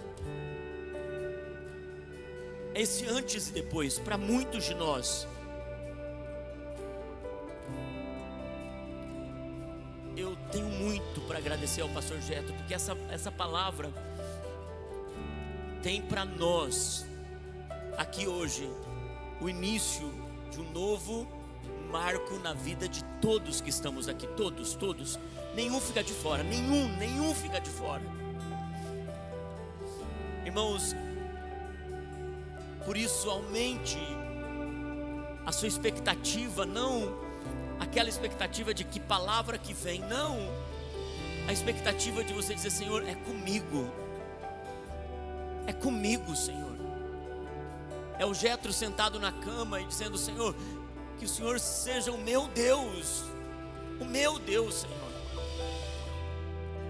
é esse antes e depois para muitos de nós. Eu tenho muito para agradecer ao pastor Jetro, porque essa palavra tem para nós aqui hoje o início de um novo marco na vida de todos que estamos aqui. Todos, nenhum fica de fora, nenhum fica de fora. Irmãos, por isso aumente a sua expectativa, não aquela expectativa de que palavra que vem, não, a expectativa de você dizer: Senhor, é comigo, Senhor. É o Jetro sentado na cama e dizendo: Senhor, que o Senhor seja o meu Deus, Senhor.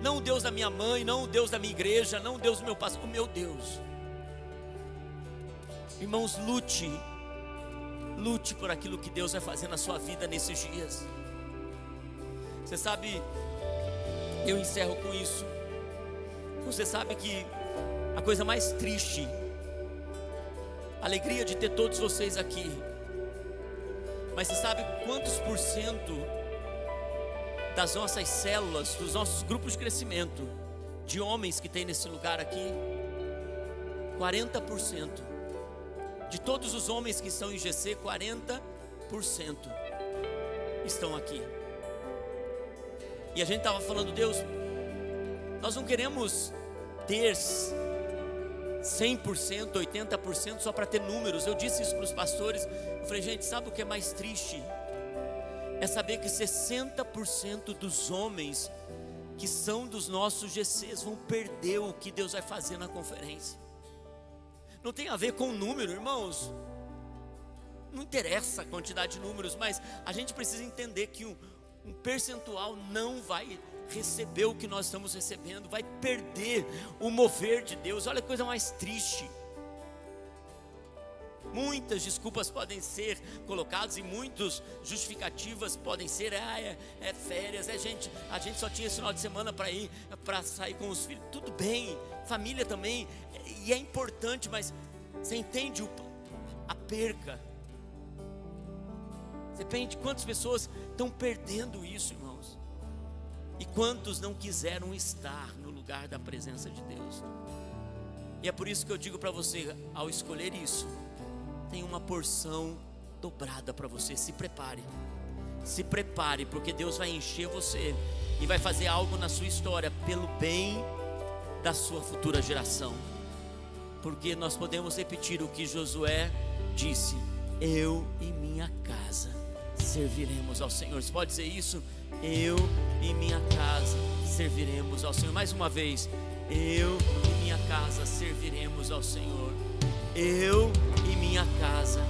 Não o Deus da minha mãe, não o Deus da minha igreja, não o Deus do meu pastor, o meu Deus. Irmãos, lute por aquilo que Deus vai fazer na sua vida nesses dias. Você sabe, eu encerro com isso. Você sabe que a coisa mais triste, a alegria de ter todos vocês aqui, mas você sabe quantos por cento das nossas células, dos nossos grupos de crescimento, de homens que tem nesse lugar aqui? 40%. De todos os homens que estão em GC, 40% estão aqui. E a gente estava falando: Deus, nós não queremos ter 100%, 80% só para ter números. Eu disse isso para os pastores. Eu falei: gente, sabe o que é mais triste? É saber que 60% dos homens que são dos nossos GCs vão perder o que Deus vai fazer na conferência. Não tem a ver com o número, irmãos. Não interessa a quantidade de números, mas a gente precisa entender que um percentual não vai receber o que nós estamos recebendo, vai perder o mover de Deus. Olha a coisa mais triste. Muitas desculpas podem ser colocadas e muitas justificativas podem ser, é férias, a gente só tinha esse final de semana para sair com os filhos. Tudo bem, família também, e é importante, mas você entende a perca? Você entende quantas pessoas estão perdendo isso, irmãos? E quantos não quiseram estar no lugar da presença de Deus? E é por isso que eu digo para você, ao escolher isso, tem uma porção dobrada para você. Se prepare, porque Deus vai encher você e vai fazer algo na sua história pelo bem da sua futura geração. Porque nós podemos repetir o que Josué disse: eu e minha casa serviremos ao Senhor. Você pode dizer isso? Eu e minha casa serviremos ao Senhor. Mais uma vez, eu e minha casa serviremos ao Senhor. Eu e minha casa